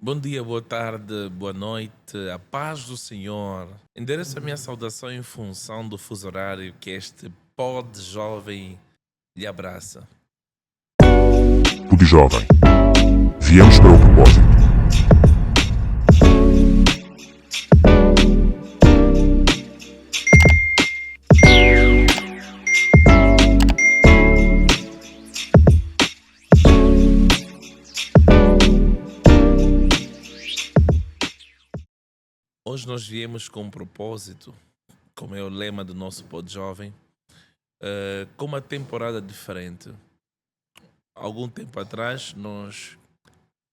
Bom dia, boa tarde, boa noite, a paz do Senhor. Endereço a minha saudação em função do fuso horário que este pod jovem lhe abraça. Tudo jovem. Viemos para o propósito. Hoje nós viemos com um propósito, como é o lema do nosso pod jovem, com uma temporada diferente. Algum tempo atrás nós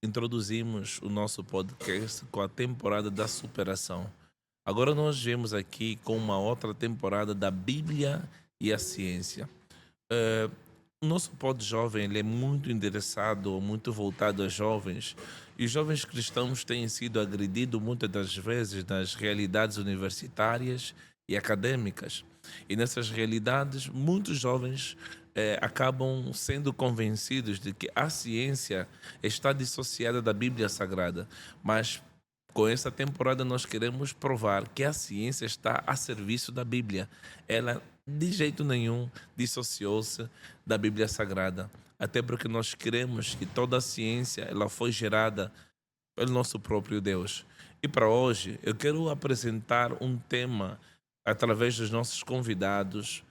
introduzimos o nosso podcast com a temporada da superação. Agora nós viemos aqui com uma outra temporada da Bíblia e a ciência. O nosso pod jovem ele é muito endereçado, muito voltado a jovens, e os jovens cristãos têm sido agredidos muitas das vezes nas realidades universitárias e acadêmicas. E nessas realidades, muitos jovens acabam sendo convencidos de que a ciência está dissociada da Bíblia Sagrada, mas com essa temporada nós queremos provar que a ciência está a serviço da Bíblia. Ela de jeito nenhum dissociou-se da Bíblia Sagrada, até porque nós cremos que toda a ciência ela foi gerada pelo nosso próprio Deus. E para hoje eu quero apresentar um tema através dos nossos convidados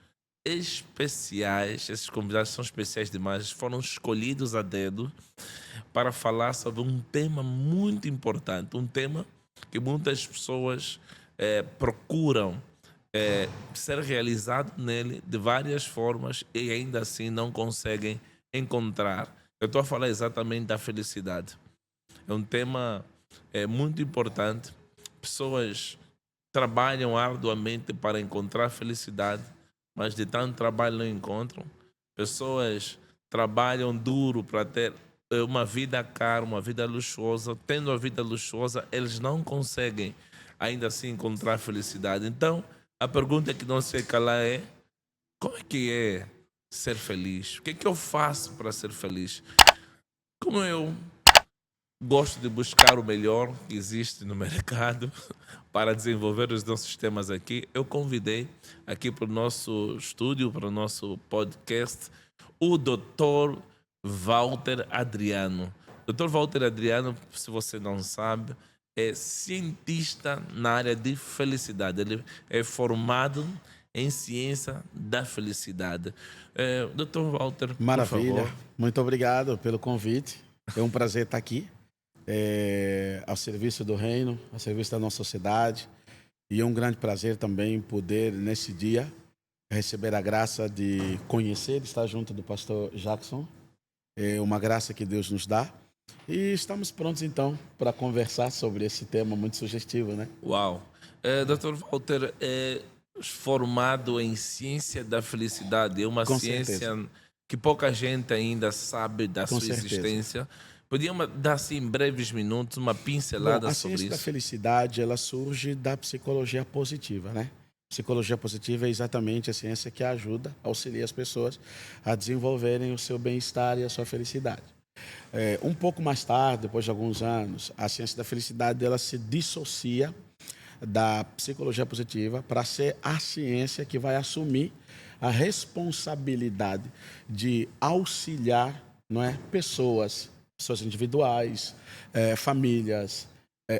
especiais. Esses convidados são especiais demais, foram escolhidos a dedo para falar sobre um tema muito importante, um tema que muitas pessoas procuram ser realizado nele de várias formas e ainda assim não conseguem encontrar. Eu estou a falar exatamente da felicidade. É um tema muito importante. Pessoas trabalham arduamente para encontrar felicidade, mas de tanto trabalho não encontram. Pessoas trabalham duro para ter uma vida cara, uma vida luxuosa. Tendo a vida luxuosa, eles não conseguem ainda assim encontrar felicidade. Então, a pergunta que não sei calar é: como é que é ser feliz? O que é que eu faço para ser feliz? Como eu gosto de buscar o melhor que existe no mercado para desenvolver os nossos temas aqui, eu convidei aqui para o nosso estúdio, para o nosso podcast, o Dr. Walter Adriano. Dr. Walter Adriano, se você não sabe, é cientista na área de felicidade. Ele é formado em ciência da felicidade. Dr. Walter, por Maravilha. favor. Muito obrigado pelo convite. É um prazer estar aqui, ao serviço do reino, ao serviço da nossa sociedade. E é um grande prazer também poder, nesse dia, receber a graça de conhecer, de estar junto do pastor Jackson. É uma graça que Deus nos dá. E estamos prontos, então, para conversar sobre esse tema muito sugestivo, né? Uau! Dr. Walter é formado em ciência da felicidade. É uma Com ciência certeza. que pouca gente ainda sabe da Com sua certeza. existência. Podia dar, assim, em breves minutos, uma Bom, pincelada a sobre ciência da isso? felicidade, ela surge da psicologia positiva, né? Psicologia positiva é exatamente a ciência que ajuda, auxilia as pessoas a desenvolverem o seu bem-estar e a sua felicidade. Um pouco mais tarde, depois de alguns anos, a ciência da felicidade ela se dissocia da psicologia positiva para ser a ciência que vai assumir a responsabilidade de auxiliar, não é, pessoas individuais, famílias,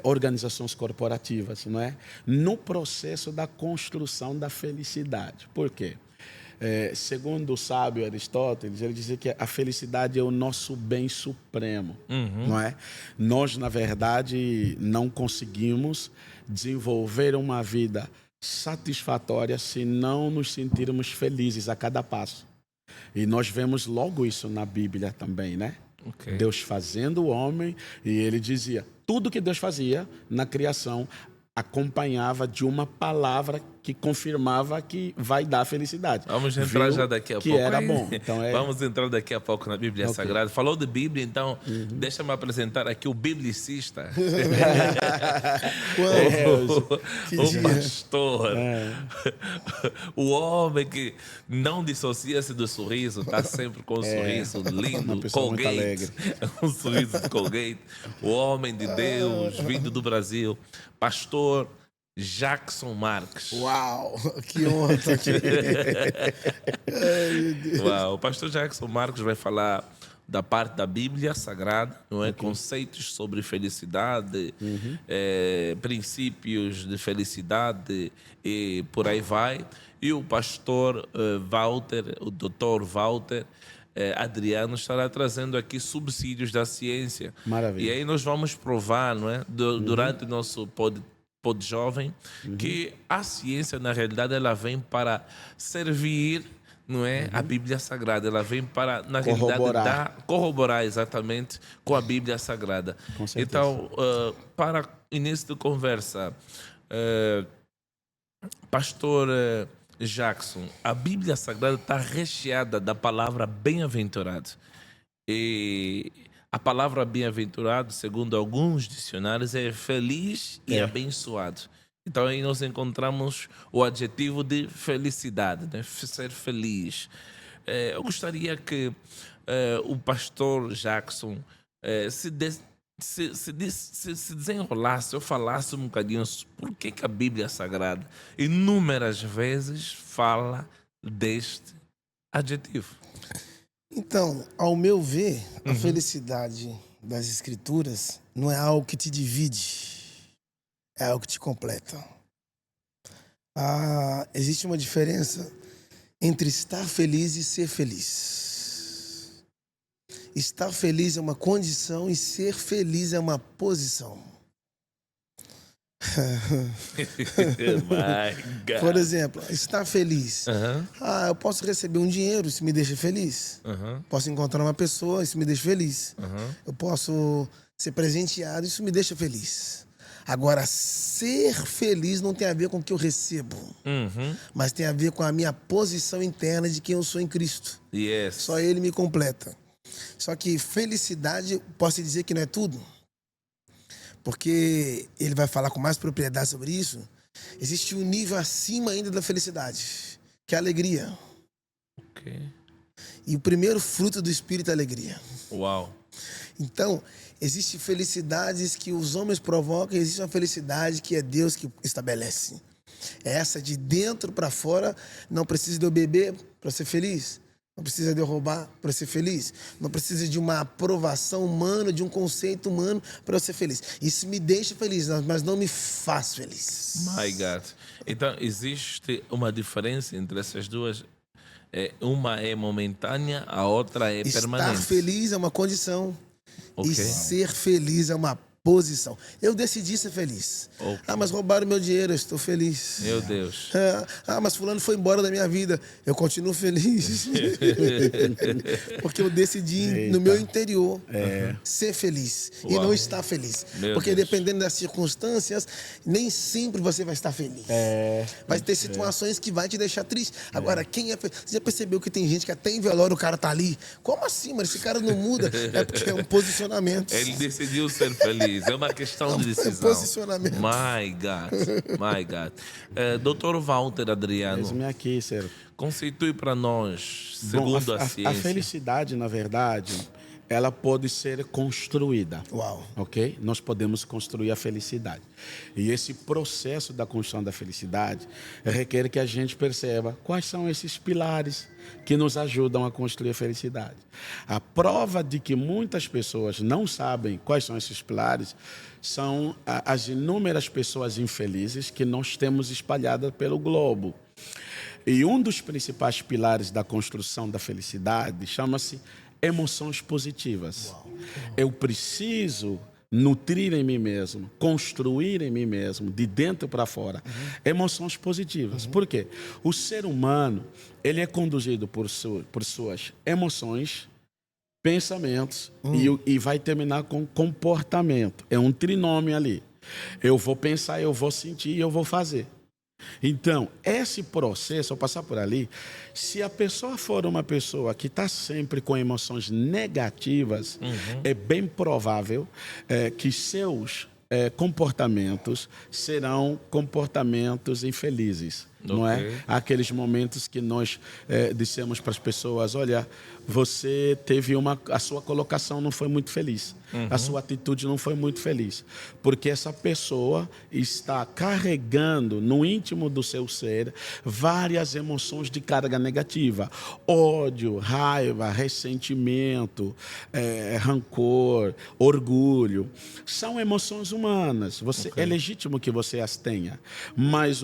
organizações corporativas, não é, no processo da construção da felicidade. Por quê? Segundo o sábio Aristóteles, ele dizia que a felicidade é o nosso bem supremo, não é? Nós, na verdade, não conseguimos desenvolver uma vida satisfatória se não nos sentirmos felizes a cada passo. E nós vemos logo isso na Bíblia também, né? Ok. Deus fazendo o homem, e ele dizia, tudo que Deus fazia na criação acompanhava de uma palavra que confirmava que vai dar felicidade. Vamos entrar Viu já daqui a que pouco. era aí. bom. Então, Vamos entrar daqui a pouco na Bíblia Ok. Sagrada. Falou de Bíblia, então deixa-me apresentar aqui o biblicista. o pastor. O homem que não dissocia-se do sorriso, está sempre com um sorriso uma lindo, pessoa muito Colgate. alegre. Um sorriso de Colgate. O homem de Deus, vindo do Brasil. Pastor Jackson Marques. Uau, que honra estar aqui. Ai, meu Deus. Uau, o pastor Jackson Marcos vai falar da parte da Bíblia Sagrada, não é? Conceitos sobre felicidade, princípios de felicidade e por aí vai. E o pastor Walter, o doutor Walter Adriano, estará trazendo aqui subsídios da ciência. Maravilha. E aí nós vamos provar, não é? Durante o nosso pod jovem, que a ciência, na realidade, ela vem para servir, não é, a Bíblia Sagrada. Ela vem para, na realidade, corroborar exatamente com a Bíblia Sagrada. Com certeza. Então, para início de conversa, pastor Jackson, a Bíblia Sagrada está recheada da palavra bem-aventurado. E a palavra bem-aventurado, segundo alguns dicionários, é feliz e abençoado. Então aí nós encontramos o adjetivo de felicidade, né? Ser feliz. Eu gostaria que o pastor Jackson se desenrolasse ou falasse um bocadinho por que a Bíblia Sagrada inúmeras vezes fala deste adjetivo. Então, ao meu ver, a felicidade das Escrituras não é algo que te divide, é algo que te completa. Existe uma diferença entre estar feliz e ser feliz. Estar feliz é uma condição e ser feliz é uma posição. Por exemplo, estar feliz. Eu posso receber um dinheiro, isso me deixa feliz. Posso encontrar uma pessoa, isso me deixa feliz. Eu posso ser presenteado, isso me deixa feliz. Agora, ser feliz não tem a ver com o que eu recebo, mas tem a ver com a minha posição interna de quem eu sou em Cristo. Yes. Só Ele me completa. Só que felicidade, posso dizer que não é tudo? Porque ele vai falar com mais propriedade sobre isso. Existe um nível acima ainda da felicidade, que é a alegria. Ok. E o primeiro fruto do Espírito é a alegria. Uau. Então, existem felicidades que os homens provocam, e existe uma felicidade que é Deus que estabelece. Essa de dentro para fora, não precisa de eu beber para ser feliz. Não precisa de eu roubar para ser feliz. Não precisa de uma aprovação humana, de um conceito humano para eu ser feliz. Isso me deixa feliz, mas não me faz feliz. My God. Então, existe uma diferença entre essas duas? Uma é momentânea, a outra é permanente. Estar feliz é uma condição. Ok. E ser feliz é uma posição. Eu decidi ser feliz. Ok. Mas roubaram meu dinheiro, eu estou feliz. Meu Deus. Mas fulano foi embora da minha vida, eu continuo feliz. Porque eu decidi no meu interior ser feliz e Uau. não estar feliz. Meu Porque Deus. dependendo das circunstâncias, nem sempre você vai estar feliz. Vai ter situações que vai te deixar triste. Agora, quem é feliz? Você já percebeu que tem gente que até em velório o cara tá ali? Como assim, mano? Esse cara não muda. É porque é um posicionamento. Ele decidiu ser feliz. É uma questão de decisão. Posicionamento. My God. My God. Dr. Walter Adriano, Eis-me aqui, Ciro. conceitue para nós, Bom, segundo a ciência. a felicidade, na verdade, ela pode ser construída. Uau. Ok? Nós podemos construir a felicidade. E esse processo da construção da felicidade requer que a gente perceba quais são esses pilares que nos ajudam a construir a felicidade. A prova de que muitas pessoas não sabem quais são esses pilares são as inúmeras pessoas infelizes que nós temos espalhadas pelo globo. E um dos principais pilares da construção da felicidade chama-se emoções positivas. Eu preciso nutrir em mim mesmo, construir em mim mesmo, de dentro para fora, emoções positivas. Por quê? O ser humano, ele é conduzido por suas emoções, pensamentos e vai terminar com comportamento. É um trinômio ali. Eu vou pensar, eu vou sentir e eu vou fazer. Então, esse processo, ao passar por ali, se a pessoa for uma pessoa que está sempre com emoções negativas, é bem provável que seus comportamentos serão comportamentos infelizes. Não é? Aqueles momentos que nós dissemos para as pessoas, olha, você teve a sua colocação não foi muito feliz, a sua atitude não foi muito feliz, porque essa pessoa está carregando no íntimo do seu ser várias emoções de carga negativa, ódio, raiva, ressentimento, rancor, orgulho, são emoções humanas, é legítimo que você as tenha, mas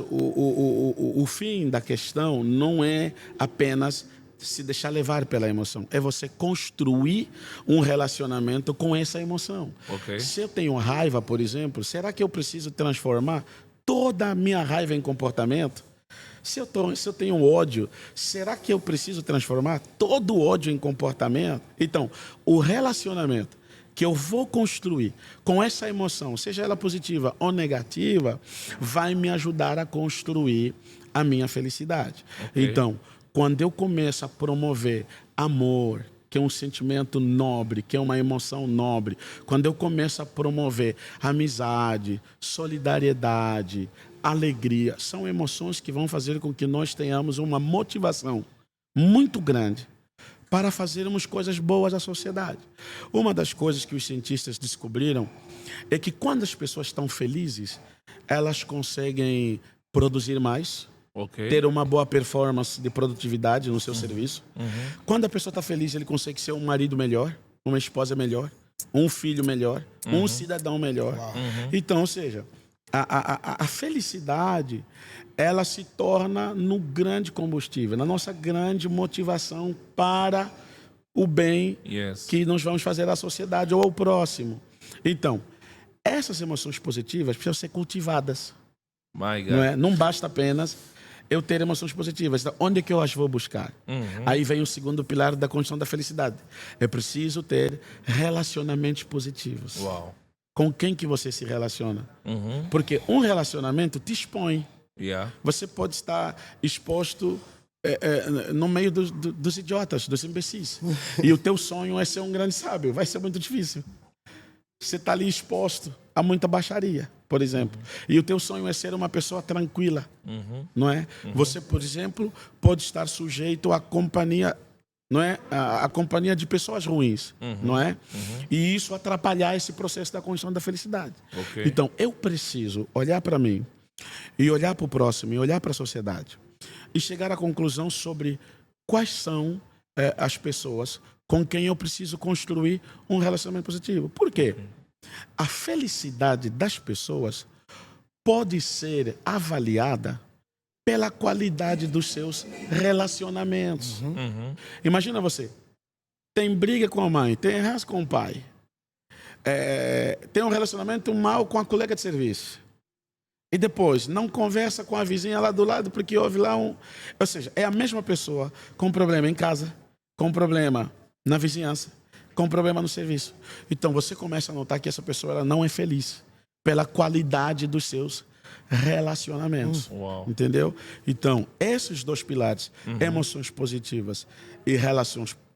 o fim da questão não é apenas se deixar levar pela emoção, é você construir um relacionamento com essa emoção. Se eu tenho raiva, por exemplo, será que eu preciso transformar toda a minha raiva em comportamento? Se eu tenho ódio, será que eu preciso transformar todo o ódio em comportamento? Então, o relacionamento que eu vou construir com essa emoção, seja ela positiva ou negativa, vai me ajudar a construir a minha felicidade. Então, quando eu começo a promover amor, que é um sentimento nobre, que é uma emoção nobre, quando eu começo a promover amizade, solidariedade, alegria, são emoções que vão fazer com que nós tenhamos uma motivação muito grande para fazermos coisas boas à sociedade. Uma das coisas que os cientistas descobriram é que quando as pessoas estão felizes, elas conseguem produzir mais, ter uma boa performance de produtividade no seu serviço. Quando a pessoa está feliz, ele consegue ser um marido melhor, uma esposa melhor, um filho melhor, um cidadão melhor. Então, ou seja, a felicidade, ela se torna no grande combustível, na nossa grande motivação para o bem que nós vamos fazer à sociedade ou ao próximo. Então, essas emoções positivas precisam ser cultivadas. Não basta apenas eu ter emoções positivas. Então, onde é que eu as vou buscar? Aí vem o segundo pilar da construção da felicidade. É preciso ter relacionamentos positivos. Com quem que você se relaciona? Porque um relacionamento te expõe. Você pode estar exposto no meio dos idiotas, dos imbecis. E o teu sonho é ser um grande sábio. Vai ser muito difícil. Você está ali exposto a muita baixaria, por exemplo. E o teu sonho é ser uma pessoa tranquila, não é? Você, por exemplo, pode estar sujeito à companhia, não é? A companhia de pessoas ruins, não é? E isso atrapalhar esse processo da construção da felicidade. Então, eu preciso olhar para mim e olhar para o próximo e olhar para a sociedade e chegar à conclusão sobre quais são as pessoas com quem eu preciso construir um relacionamento positivo. Por quê? A felicidade das pessoas pode ser avaliada pela qualidade dos seus relacionamentos. Imagina você, tem briga com a mãe, tem erros com o pai, tem um relacionamento mal com a colega de serviço. E depois, não conversa com a vizinha lá do lado porque houve lá um... Ou seja, é a mesma pessoa com problema em casa, com problema na vizinhança, com problema no serviço. Então, você começa a notar que essa pessoa ela não é feliz pela qualidade dos seus relacionamentos. Entendeu? Então, esses dois pilares, emoções positivas e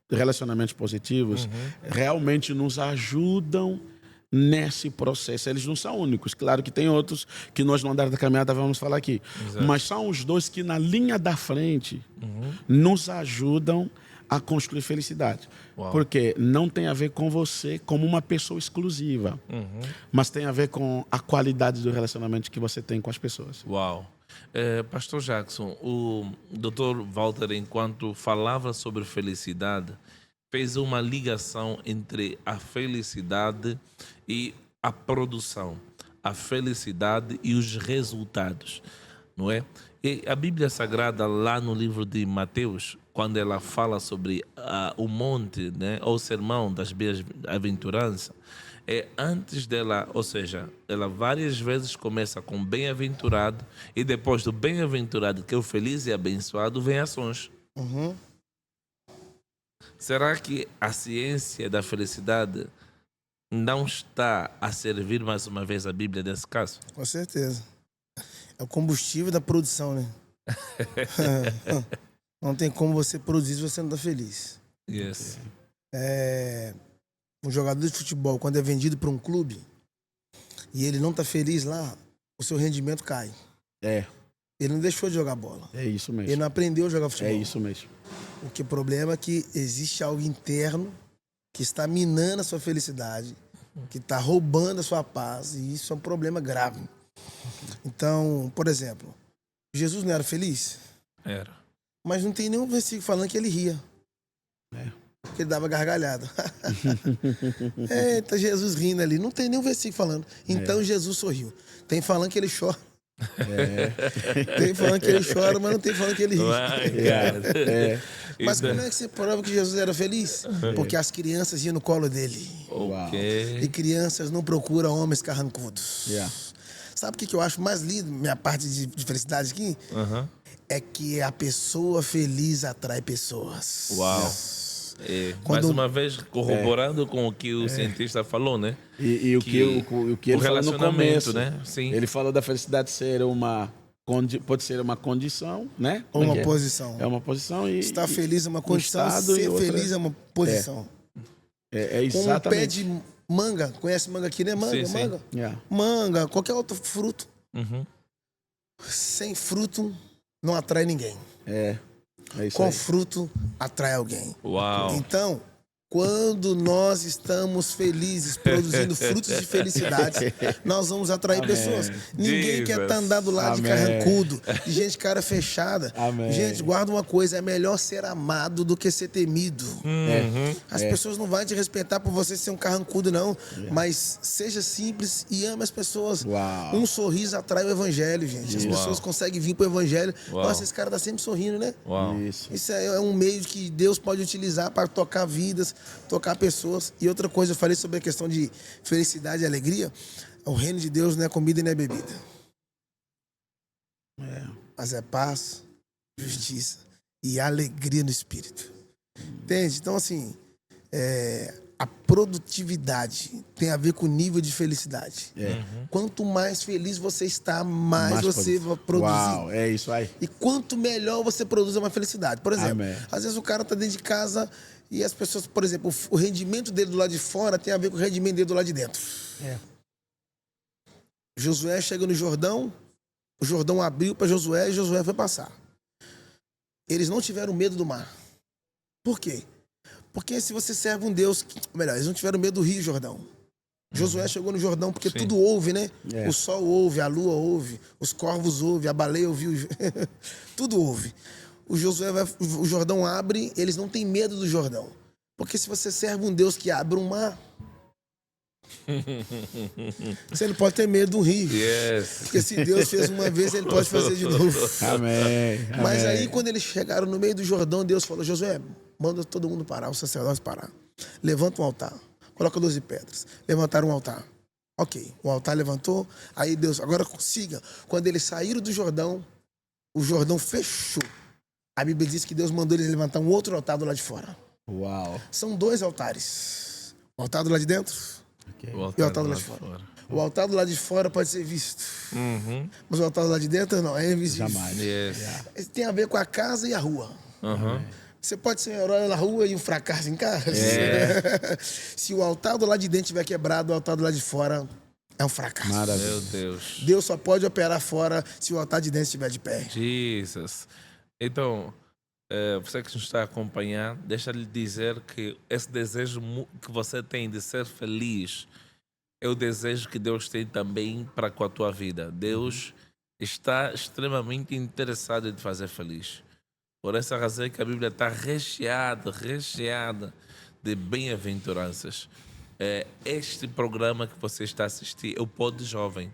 relacionamentos positivos, realmente nos ajudam nesse processo. Eles não são únicos. Claro que tem outros que nós no andar da caminhada vamos falar aqui. Mas são os dois que na linha da frente nos ajudam a construir felicidade. Porque não tem a ver com você como uma pessoa exclusiva, mas tem a ver com a qualidade do relacionamento que você tem com as pessoas. Pastor Jackson, o Dr. Walter, enquanto falava sobre felicidade, fez uma ligação entre a felicidade e a produção, a felicidade e os resultados, não é? E a Bíblia Sagrada, lá no livro de Mateus, quando ela fala sobre o monte, né, ou o sermão das bem-aventuranças, antes dela, ou seja, ela várias vezes começa com bem-aventurado e depois do bem-aventurado, que é o feliz e abençoado, vem ações. Será que a ciência da felicidade não está a servir mais uma vez a Bíblia nesse caso? Com certeza. É o combustível da produção, né? Não tem como você produzir se você não tá feliz. Yes. Um jogador de futebol, quando é vendido para um clube e ele não tá feliz lá, o seu rendimento cai. É, Ele não deixou de jogar bola. é isso mesmo. Ele não aprendeu a jogar futebol. É isso mesmo. O problema é que existe algo interno que está minando a sua felicidade, que está roubando a sua paz, e isso é um problema grave. Então, por exemplo, Jesus não era feliz, Era. mas não tem nenhum versículo falando que ele ria. Que ele dava gargalhada. Eita, Jesus rindo ali. Não tem nenhum versículo falando. Então Jesus sorriu. Tem falando que ele chora. Tem falando que ele chora, mas não tem falando que ele ri. Mas como é que você prova que Jesus era feliz? Porque as crianças iam no colo dele. Ok. E crianças não procuram homens carrancudos. Yeah. Sabe o que eu acho mais lindo, minha parte de felicidade aqui? É que a pessoa feliz atrai pessoas. Uau. É, Quando- mais uma vez, corroborando com o que o cientista falou, né? E o que ele falou no relacionamento, começo, né? Sim. ele falou da felicidade ser pode ser uma condição, né? Ou uma Como é que é? posição. É uma posição e Estar feliz é uma condição, estado e ser outra- feliz é uma posição. é Com um exatamente. pé de manga, conhece manga aqui, né? Manga, Sim, sim. manga. Yeah. Manga, qualquer outro fruto. Uhum. Sem fruto, não atrai ninguém. É isso Com aí. fruto, atrai alguém. Uau. Então, quando nós estamos felizes, produzindo frutos de felicidade, nós vamos atrair pessoas. Ninguém quer estar andando do lado de Amém. carrancudo, de gente cara fechada. Amém. Gente, guarda uma coisa, é melhor ser amado do que ser temido. As pessoas não vão te respeitar por você ser um carrancudo, não. Mas seja simples e ame as pessoas. Uau. Um sorriso atrai o evangelho, gente. As pessoas conseguem vir pro evangelho. Uau. Nossa, esse cara tá sempre sorrindo, né? Uau. Isso. Isso é um meio que Deus pode utilizar para tocar vidas, tocar pessoas. E outra coisa, eu falei sobre a questão de felicidade e alegria. O reino de Deus não é comida e não é bebida. Mas é paz, justiça e alegria no espírito. Entende? Então, assim, a produtividade tem a ver com o nível de felicidade. Quanto mais feliz você está, mais você vai produzir. Uau, é isso aí. E quanto melhor você produz, é uma felicidade. Por exemplo, Amém. às vezes o cara tá dentro de casa e as pessoas, por exemplo, o rendimento dele do lado de fora tem a ver com o rendimento dele do lado de dentro. Josué chega no Jordão, o Jordão abriu para Josué e Josué foi passar. Eles não tiveram medo do mar. Por quê? Porque se você serve um Deus... Melhor, eles não tiveram medo do Rio Jordão. Josué chegou no Jordão porque tudo ouve, né? O sol ouve, a lua ouve, os corvos ouvem, a baleia ouviu. Tudo ouve. O Jordão abre, eles não têm medo do Jordão. Porque se você serve um Deus que abre um mar, você não pode ter medo do rio. Yes. Porque se Deus fez uma vez, ele pode fazer de novo. Amém. Mas Amém. aí, quando eles chegaram no meio do Jordão, Deus falou: Josué, manda todo mundo parar, os sacerdotes parar. Levanta um altar, coloca 12 pedras. Levantaram um altar. Ok, o altar levantou, aí Deus, agora consiga. Quando eles saíram do Jordão, o Jordão fechou. A Bíblia diz que Deus mandou eles levantar um outro altar do lado de fora. Uau. São 2 altares. O altar do lado de dentro Ok. e o altar do lado de fora. O altar do lado de fora pode ser visto. Mas o altar do lado de dentro não, é invisível. Jamais. Yes. Tem a ver com a casa e a rua. Você pode ser um herói na rua e um fracasso em casa. Se o altar do lado de dentro estiver quebrado, o altar do lado de fora é um fracasso. Maravilha. Meu Deus. Deus só pode operar fora se o altar de dentro estiver de pé. Jesus. Então, você que nos está a acompanhar, deixa-lhe dizer que esse desejo que você tem de ser feliz é o desejo que Deus tem também para com a tua vida. Deus está extremamente interessado em te fazer feliz. Por essa razão é que a Bíblia está recheada de bem-aventuranças. Este programa que você está a assistir é o Pod Jovem.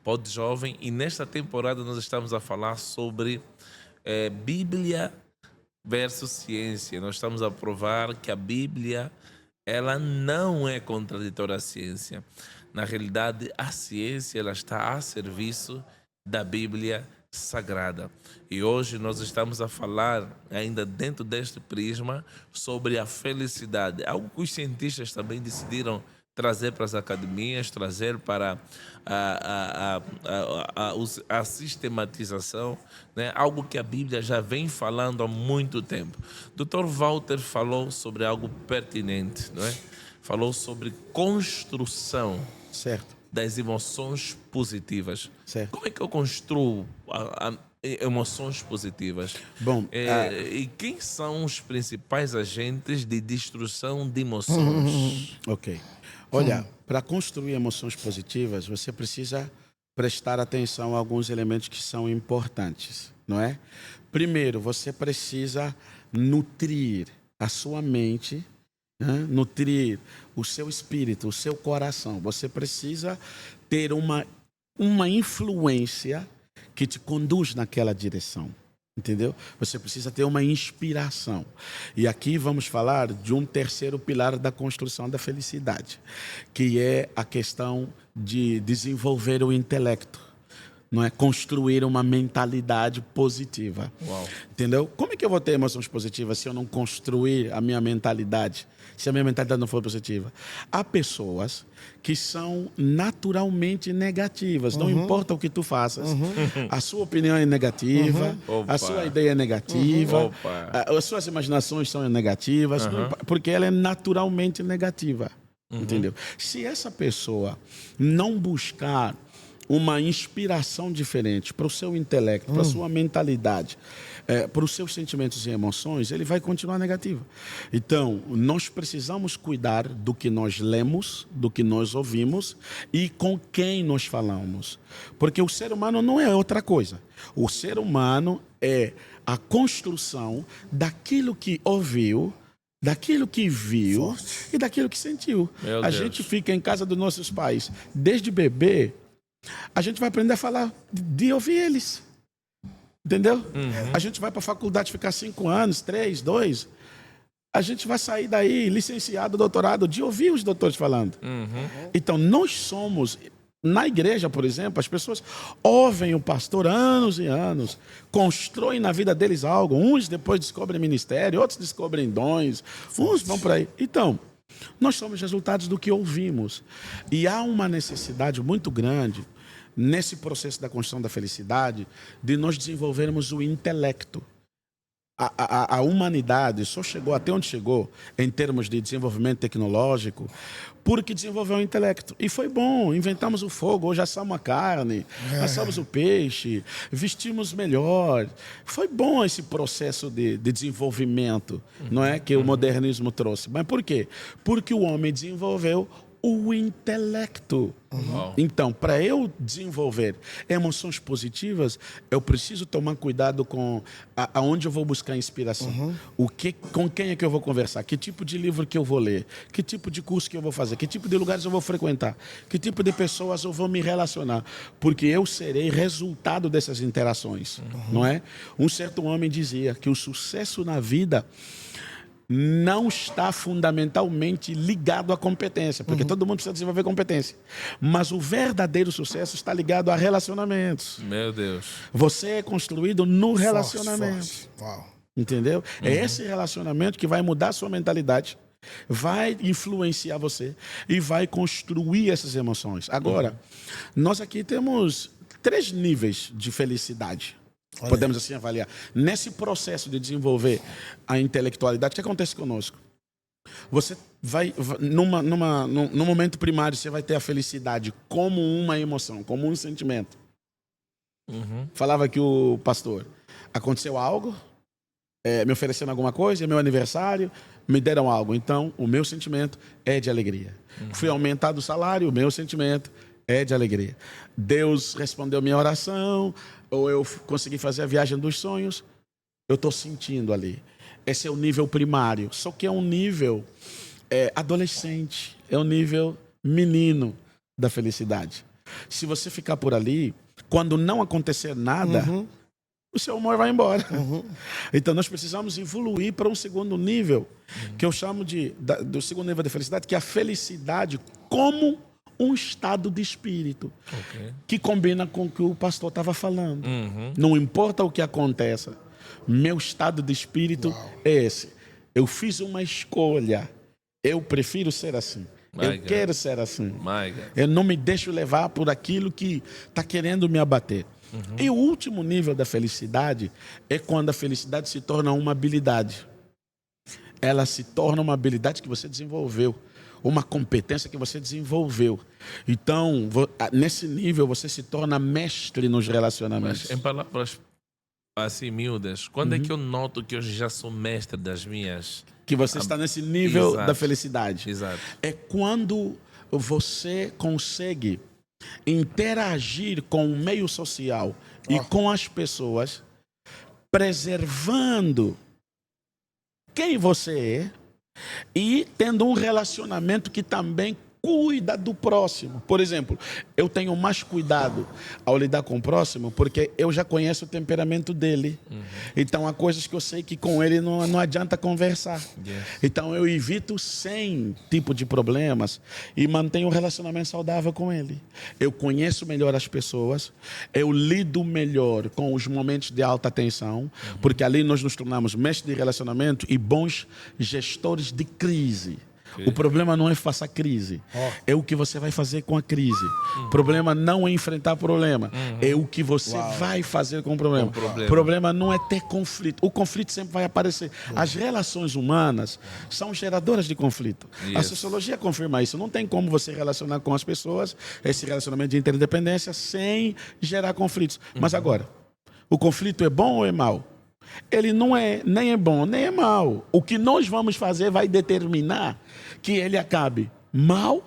Pod Jovem, e nesta temporada nós estamos a falar sobre Bíblia versus ciência. Nós estamos a provar que a Bíblia ela não é contraditória à ciência. Na realidade, a ciência ela está a serviço da Bíblia Sagrada. E hoje nós estamos a falar, ainda dentro deste prisma, sobre a felicidade. Algo que os cientistas também decidiram trazer para as academias, trazer para a sistematização, né? Algo que a Bíblia já vem falando há muito tempo. Dr. Walter falou sobre algo pertinente, não é? Falou sobre construção Certo, das emoções positivas. certo. Como é que eu construo emoções positivas? Bom, E quem são os principais agentes de destruição de emoções? ok. Olha, para construir emoções positivas, você precisa prestar atenção a alguns elementos que são importantes, não é? Primeiro, você precisa nutrir a sua mente, né? Nutrir o seu espírito, o seu coração. Você precisa ter uma influência que te conduz naquela direção. Entendeu? Você precisa ter uma inspiração. E aqui vamos falar de um terceiro pilar da construção da felicidade, que é a questão de desenvolver o intelecto, não é? Construir uma mentalidade positiva. Uau. Entendeu? Como é que eu vou ter emoções positivas se eu não construir a minha mentalidade? Se a minha mentalidade não for positiva? Há pessoas que são naturalmente negativas. Não importa o que tu faças. A sua opinião é negativa. Opa. A sua ideia é negativa. Opa. As suas imaginações são negativas. Porque ela é naturalmente negativa. Entendeu? Se essa pessoa não buscar uma inspiração diferente para o seu intelecto, para a sua mentalidade, para os seus sentimentos e emoções, ele vai continuar negativo. Então, nós precisamos cuidar do que nós lemos, do que nós ouvimos e com quem nós falamos. Porque o ser humano não é outra coisa. O ser humano é a construção daquilo que ouviu, daquilo que viu e daquilo que sentiu. Meu A Deus. gente fica em casa dos nossos pais desde bebê. A gente vai aprender a falar de ouvir eles. Entendeu? A gente vai para a faculdade ficar 5 anos, 3, 2. A gente vai sair daí licenciado, doutorado, de ouvir os doutores falando. Então, nós somos... Na igreja, por exemplo, as pessoas ouvem o pastor anos e anos, constroem na vida deles algo. Uns depois descobrem ministério, outros descobrem dons, uns vão por aí. Então, nós somos resultados do que ouvimos. E há uma necessidade muito grande, nesse processo da construção da felicidade, de nós desenvolvermos o intelecto. A humanidade só chegou até onde chegou, em termos de desenvolvimento tecnológico, porque desenvolveu o intelecto. E foi bom, inventamos o fogo, hoje assamos a carne, assamos o peixe, vestimos melhor. Foi bom esse processo de desenvolvimento, não é, que o modernismo trouxe. Mas por quê? Porque o homem desenvolveu o intelecto. Então, para eu desenvolver emoções positivas, eu preciso tomar cuidado com aonde eu vou buscar inspiração. Com quem é que eu vou conversar? Que tipo de livro que eu vou ler? Que tipo de curso que eu vou fazer? Que tipo de lugares eu vou frequentar? Que tipo de pessoas eu vou me relacionar? Porque eu serei resultado dessas interações, não é? Um certo homem dizia que o sucesso na vida não está fundamentalmente ligado à competência, porque todo mundo precisa desenvolver competência. Mas o verdadeiro sucesso está ligado a relacionamentos. Meu Deus. Você é construído no relacionamento. Forte. Uau. Entendeu? É esse relacionamento que vai mudar a sua mentalidade, vai influenciar você e vai construir essas emoções. Agora, nós aqui temos 3 níveis de felicidade. Podemos assim avaliar. Nesse processo de desenvolver a intelectualidade, o que acontece conosco? Você vai, num momento primário, você vai ter a felicidade como uma emoção, como um sentimento. Falava aqui o pastor, aconteceu algo, me ofereceram alguma coisa, é meu aniversário, me deram algo. Então, o meu sentimento é de alegria. Fui aumentado o salário, o meu sentimento é de alegria. Deus respondeu minha oração, ou eu consegui fazer a viagem dos sonhos, eu estou sentindo ali. Esse é o nível primário, só que é um nível adolescente, é um nível menino da felicidade. Se você ficar por ali, quando não acontecer nada, o seu humor vai embora. Então, nós precisamos evoluir para um segundo nível, que eu chamo do segundo nível de felicidade, que é a felicidade como um estado de espírito, que combina com o que o pastor estava falando. Não importa o que aconteça, meu estado de espírito é esse. Eu fiz uma escolha, eu prefiro ser assim. My Eu God. quero ser assim. My God. Eu não me deixo levar por aquilo que está querendo me abater. E o último nível da felicidade é quando a felicidade se torna uma habilidade. Ela se torna uma habilidade que você desenvolveu, uma competência que você desenvolveu. Então, nesse nível, você se torna mestre nos relacionamentos. Mas em palavras assim miúdas, quando é que eu noto que eu já sou mestre das minhas... Que você está nesse nível Exato. da felicidade. Exato. É quando você consegue interagir com o meio social e com as pessoas, preservando quem você é e tendo um relacionamento que também cuida do próximo. Por exemplo, eu tenho mais cuidado ao lidar com o próximo porque eu já conheço o temperamento dele. Então, há coisas que eu sei que com ele não adianta conversar. Yes. Então, eu evito 100 tipos de problemas e mantenho um relacionamento saudável com ele. Eu conheço melhor as pessoas, eu lido melhor com os momentos de alta tensão, porque ali nós nos tornamos mestres de relacionamento e bons gestores de crise. O problema não é faça crise, é o que você vai fazer com a crise. O problema não é enfrentar problema, é o que você vai fazer com o problema. O problema não é ter conflito. O conflito sempre vai aparecer. As relações humanas são geradoras de conflito. A sociologia confirma isso. Não tem como você relacionar com as pessoas, esse relacionamento de interdependência, sem gerar conflitos. Mas agora, o conflito é bom ou é mau? Ele não é nem é bom, nem é mau. O que nós vamos fazer vai determinar que ele acabe mal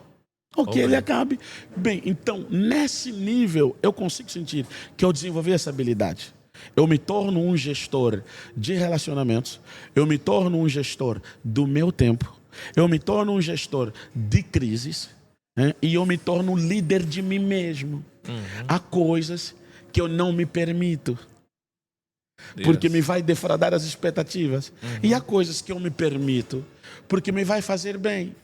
ou que ele acabe bem. Então, nesse nível, eu consigo sentir que eu desenvolvi essa habilidade. Eu me torno um gestor de relacionamentos, eu me torno um gestor do meu tempo, eu me torno um gestor de crises, né? E eu me torno líder de mim mesmo. Há coisas que eu não me permito, porque me vai defraudar as expectativas. E há coisas que eu me permito, porque me vai fazer bem.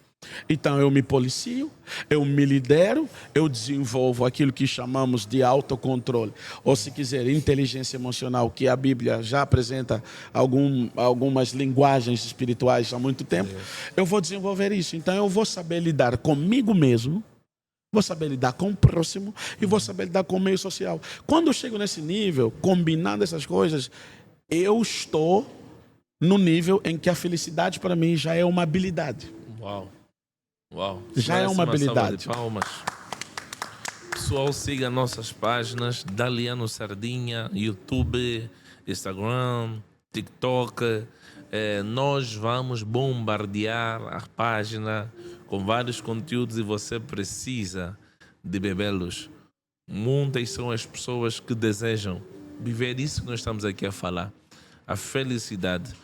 Então eu me policio, eu me lidero, eu desenvolvo aquilo que chamamos de autocontrole, ou se quiser, inteligência emocional, que a Bíblia já apresenta algumas linguagens espirituais há muito tempo. Eu vou desenvolver isso. Então eu vou saber lidar comigo mesmo, vou saber lidar com o próximo e vou saber lidar com o meio social. Quando eu chego nesse nível, combinando essas coisas, eu estou no nível em que a felicidade para mim já é uma habilidade. Uau. Uau. Já é uma Salva de habilidade. palmas. Pessoal, siga nossas páginas, Daliano Sardinha, YouTube, Instagram, TikTok. Nós vamos bombardear a página com vários conteúdos e você precisa de bebê-los. Muitas são as pessoas que desejam viver isso que nós estamos aqui a falar, a felicidade.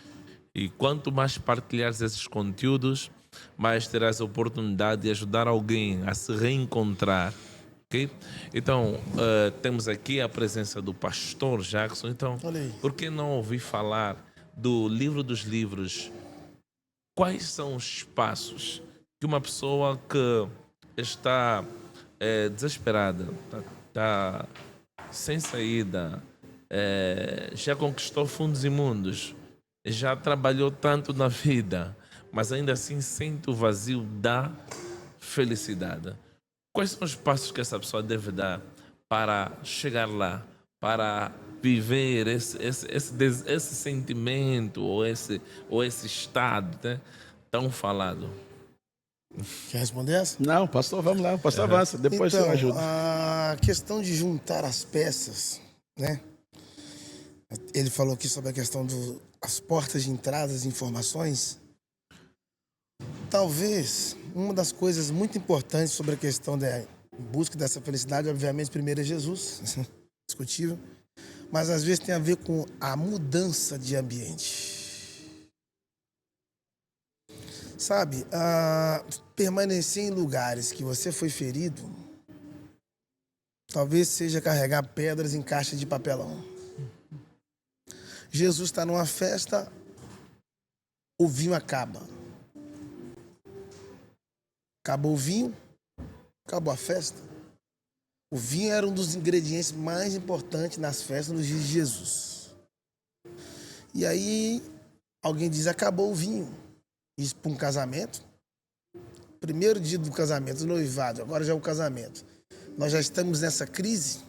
E quanto mais partilhares esses conteúdos, mais terás a oportunidade de ajudar alguém a se reencontrar. Okay? Então, temos aqui a presença do pastor Jackson. Então, por que não ouvir falar do livro dos livros? Quais são os passos que uma pessoa que está desesperada, está sem saída, já conquistou fundos imundos, já trabalhou tanto na vida, mas ainda assim sente o vazio da felicidade? Quais são os passos que essa pessoa deve dar para chegar lá, para viver esse sentimento ou esse estado, né, tão falado? Quer responder essa? Não, pastor, vamos lá, pastor avança, depois Então, eu ajudo. a questão de juntar as peças, né? Ele falou aqui sobre a questão das portas de entrada, das informações. Talvez uma das coisas muito importantes sobre a questão da busca dessa felicidade, obviamente, primeiro é Jesus, discutível, mas às vezes tem a ver com a mudança de ambiente. Sabe, permanecer em lugares que você foi ferido, talvez seja carregar pedras em caixa de papelão. Jesus está numa festa, o vinho acaba. Acabou o vinho, acabou a festa. O vinho era um dos ingredientes mais importantes nas festas nos dias de Jesus. E aí, alguém diz, acabou o vinho. Isso para um casamento. A primeiro dia do casamento, do noivado, agora já é o casamento. Nós já estamos nessa crise.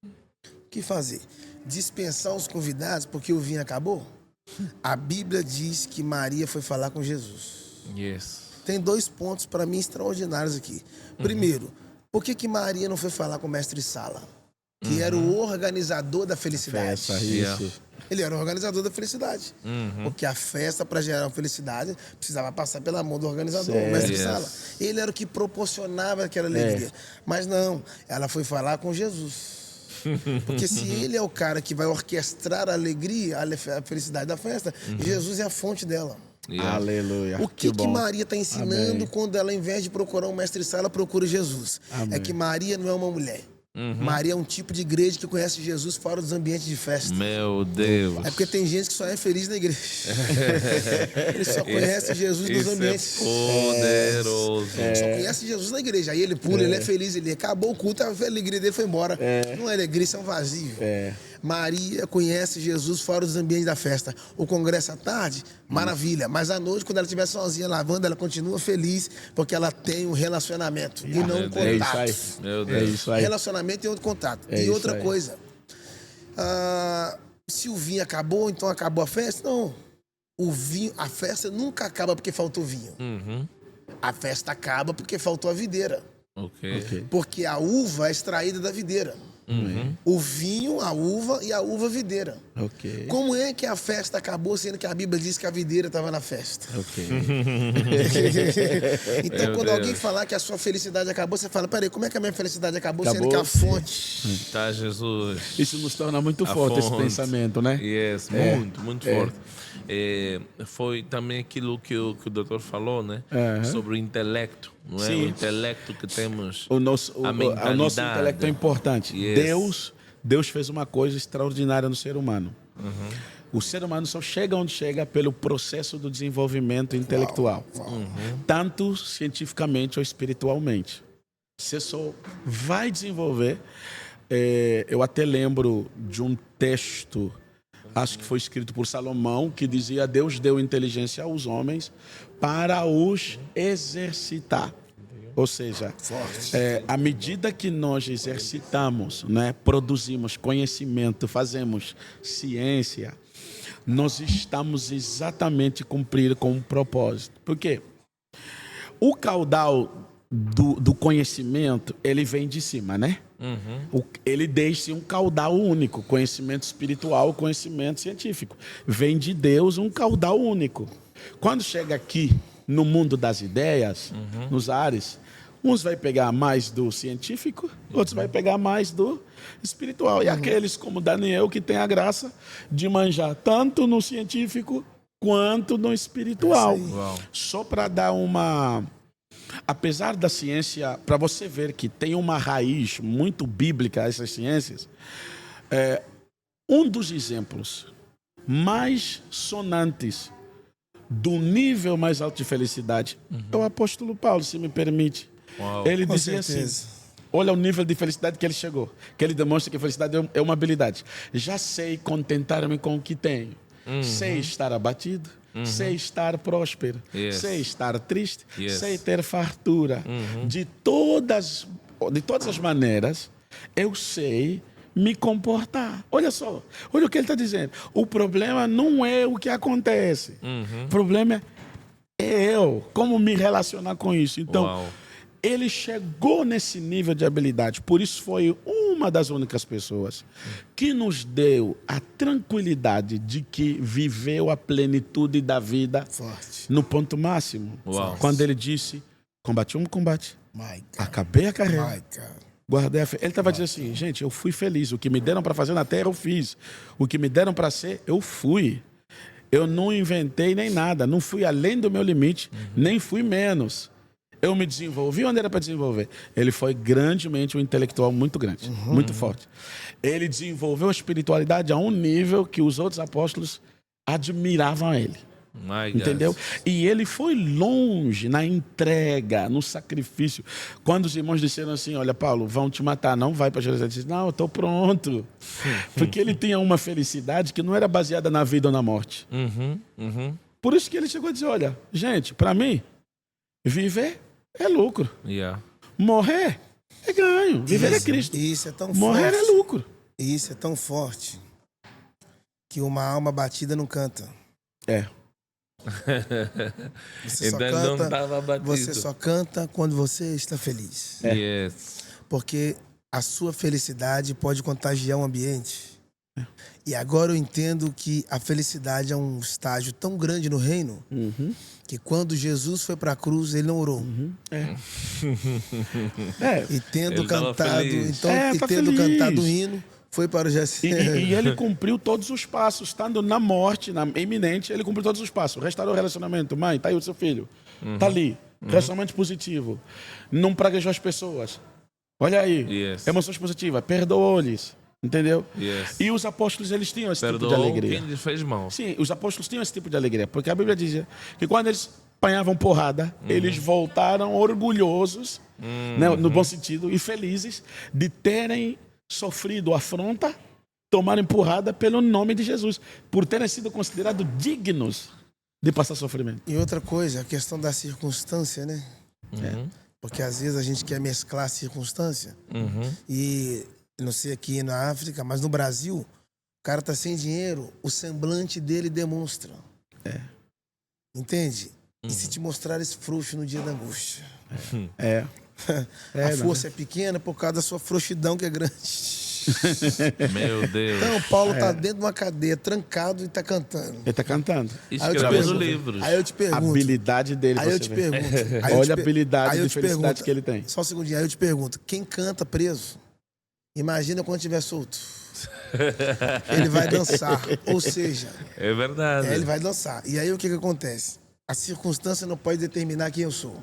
O que fazer? Dispensar os convidados porque o vinho acabou? A Bíblia diz que Maria foi falar com Jesus. Yes. Tem 2 pontos para mim extraordinários aqui. Primeiro, por que Maria não foi falar com o mestre Sala? Que era o organizador da felicidade. Festa, isso. Ele era o organizador da felicidade. Porque a festa, para gerar uma felicidade, precisava passar pela mão do organizador, o mestre Sala. Ele era o que proporcionava aquela alegria. Mas não, ela foi falar com Jesus. Porque se ele é o cara que vai orquestrar a alegria, a felicidade da festa, Jesus é a fonte dela. Yeah. Aleluia. O que bom. Maria está ensinando Amém. quando ela, ao invés de procurar um mestre Sala, procura Jesus? Amém. É que Maria não é uma mulher. Maria é um tipo de igreja que conhece Jesus fora dos ambientes de festa. Meu Deus. É porque tem gente que só é feliz na igreja. Ele só conhece Jesus nos ambientes. É poderoso. Só conhece Jesus na igreja. Aí ele pula, ele é feliz, ele acabou o culto, a alegria dele foi embora. Não é alegria, isso é um vazio. Maria conhece Jesus fora dos ambientes da festa. O congresso à tarde, maravilha. Mas à noite, quando ela estiver sozinha lavando, ela continua feliz porque ela tem um relacionamento e não um contato. É isso aí. Meu É Deus. isso aí. Relacionamento e outro contato. É E isso outra aí. coisa, se o vinho acabou, então acabou a festa? Não. O vinho, a festa nunca acaba porque faltou vinho. A festa acaba porque faltou a videira. Ok. Porque a uva é extraída da videira. O vinho, a uva e a uva videira. Ok. Como é que a festa acabou, sendo que a Bíblia diz que a videira estava na festa? Ok. Então, Meu quando Deus. alguém falar que a sua felicidade acabou, você fala, peraí, como é que a minha felicidade acabou, sendo Acabou. que a fonte... Tá, Jesus. Isso nos torna muito A forte esse fonte. pensamento, né? Yes, muito forte. Foi também aquilo que o doutor falou, né? Sobre o intelecto, não é? Sim. O intelecto que temos. O nosso mentalidade. intelecto é importante. Yes. Deus fez uma coisa extraordinária no ser humano. O ser humano só chega onde chega pelo processo do desenvolvimento intelectual. Tanto cientificamente ou espiritualmente. Você só vai desenvolver. Eu até lembro de um texto, acho que foi escrito por Salomão, que dizia: Deus deu inteligência aos homens para os exercitar. Ou seja, à medida que nós exercitamos, né, produzimos conhecimento, fazemos ciência, nós estamos exatamente cumprindo com um propósito. Por quê? O caudal do conhecimento, ele vem de cima, né? Ele deixa um caudal único, conhecimento espiritual, conhecimento científico. Vem de Deus um caudal único. Quando chega aqui no mundo das ideias, nos ares, uns vai pegar mais do científico, outros vai pegar mais do espiritual. E aqueles como Daniel, que tem a graça de manjar tanto no científico quanto no espiritual. Só para dar uma... Apesar da ciência, para você ver que tem uma raiz muito bíblica essas ciências, um dos exemplos mais sonantes do nível mais alto de felicidade é o apóstolo Paulo, se me permite. Uau. Ele Com dizia certeza. assim: olha o nível de felicidade que ele chegou, que ele demonstra que a felicidade é uma habilidade. Já sei contentar-me com o que tenho. Sei estar abatido, sei estar próspero, Yes. sei estar triste, Yes. sei ter fartura. De todas as maneiras, eu sei me comportar. Olha só, olha o que ele está dizendo. O problema não é o que acontece. O problema é eu, como me relacionar com isso. Então, Uau. ele chegou nesse nível de habilidade. Por isso foi uma das únicas pessoas que nos deu a tranquilidade de que viveu a plenitude da vida Forte. no ponto máximo. Uau. Quando ele disse: combati um combate, My God. acabei a carreira, My God. guardei a fé. Ele estava dizendo assim: gente, eu fui feliz. O que me deram para fazer na terra, eu fiz. O que me deram para ser, eu fui. Eu não inventei nem nada. Não fui além do meu limite, nem fui menos. Eu me desenvolvi onde era para desenvolver. Ele foi grandemente um intelectual muito grande, muito forte. Ele desenvolveu a espiritualidade a um nível que os outros apóstolos admiravam ele. My God. Entendeu? E ele foi longe na entrega, no sacrifício. Quando os irmãos disseram assim: olha, Paulo, vão te matar, não vai para Jerusalém. Ele disse: não, eu estou pronto. Porque ele tinha uma felicidade que não era baseada na vida ou na morte. Por isso que ele chegou a dizer: olha, gente, para mim, viver é lucro. Yeah. Morrer é ganho. Viver é Cristo. E isso é tão Morrer forte. é lucro. E isso é tão forte que uma alma batida não canta. É. Você só Então não canta, estava batido. você só canta quando você está feliz. Yes. Porque a sua felicidade pode contagiar o ambiente. E agora eu entendo que a felicidade é um estágio tão grande no reino que quando Jesus foi para a cruz, ele não orou. E tendo Ele tava cantado, feliz. então, e Tá tendo feliz. cantado o hino, foi para o Getsemane. E ele cumpriu todos os passos, estando na morte, na iminente, ele cumpriu todos os passos. Restaurou o relacionamento. Mãe, tá aí o seu filho. Tá ali. Relacionamento positivo. Não praguejou as pessoas. Olha aí. Yes. Emoções positivas. Perdoou-lhes. Entendeu? Yes. E os apóstolos, eles tinham esse tipo de Perdoou alegria. quem lhe fez mal. Sim, os apóstolos tinham esse tipo de alegria. Porque a Bíblia dizia que quando eles apanhavam porrada, eles voltaram orgulhosos, né, no bom sentido, e felizes de terem sofrido afronta, tomarem porrada pelo nome de Jesus, por terem sido considerados dignos de passar sofrimento. E outra coisa, a questão da circunstância, né? Porque às vezes a gente quer mesclar a circunstância. E, não sei aqui na África, mas no Brasil, o cara tá sem dinheiro, o semblante dele demonstra. Entende? E se te mostrares frouxo no dia da angústia? A força é pequena por causa da sua frouxidão que é grande. Meu Deus. Então, Paulo tá dentro de uma cadeia, trancado e tá cantando. Ele está cantando. Escrevendo livros. Aí eu te A pergunto. habilidade dele, Aí eu você te vê. pergunto. aí eu Olha te a per- habilidade aí eu de te felicidade pergunto, que ele tem. Só um segundinho, aí eu te pergunto, quem canta preso, imagina quando estiver solto. Ele vai dançar, ou seja, É verdade. ele vai dançar. E aí o que acontece? A circunstância não pode determinar quem eu sou.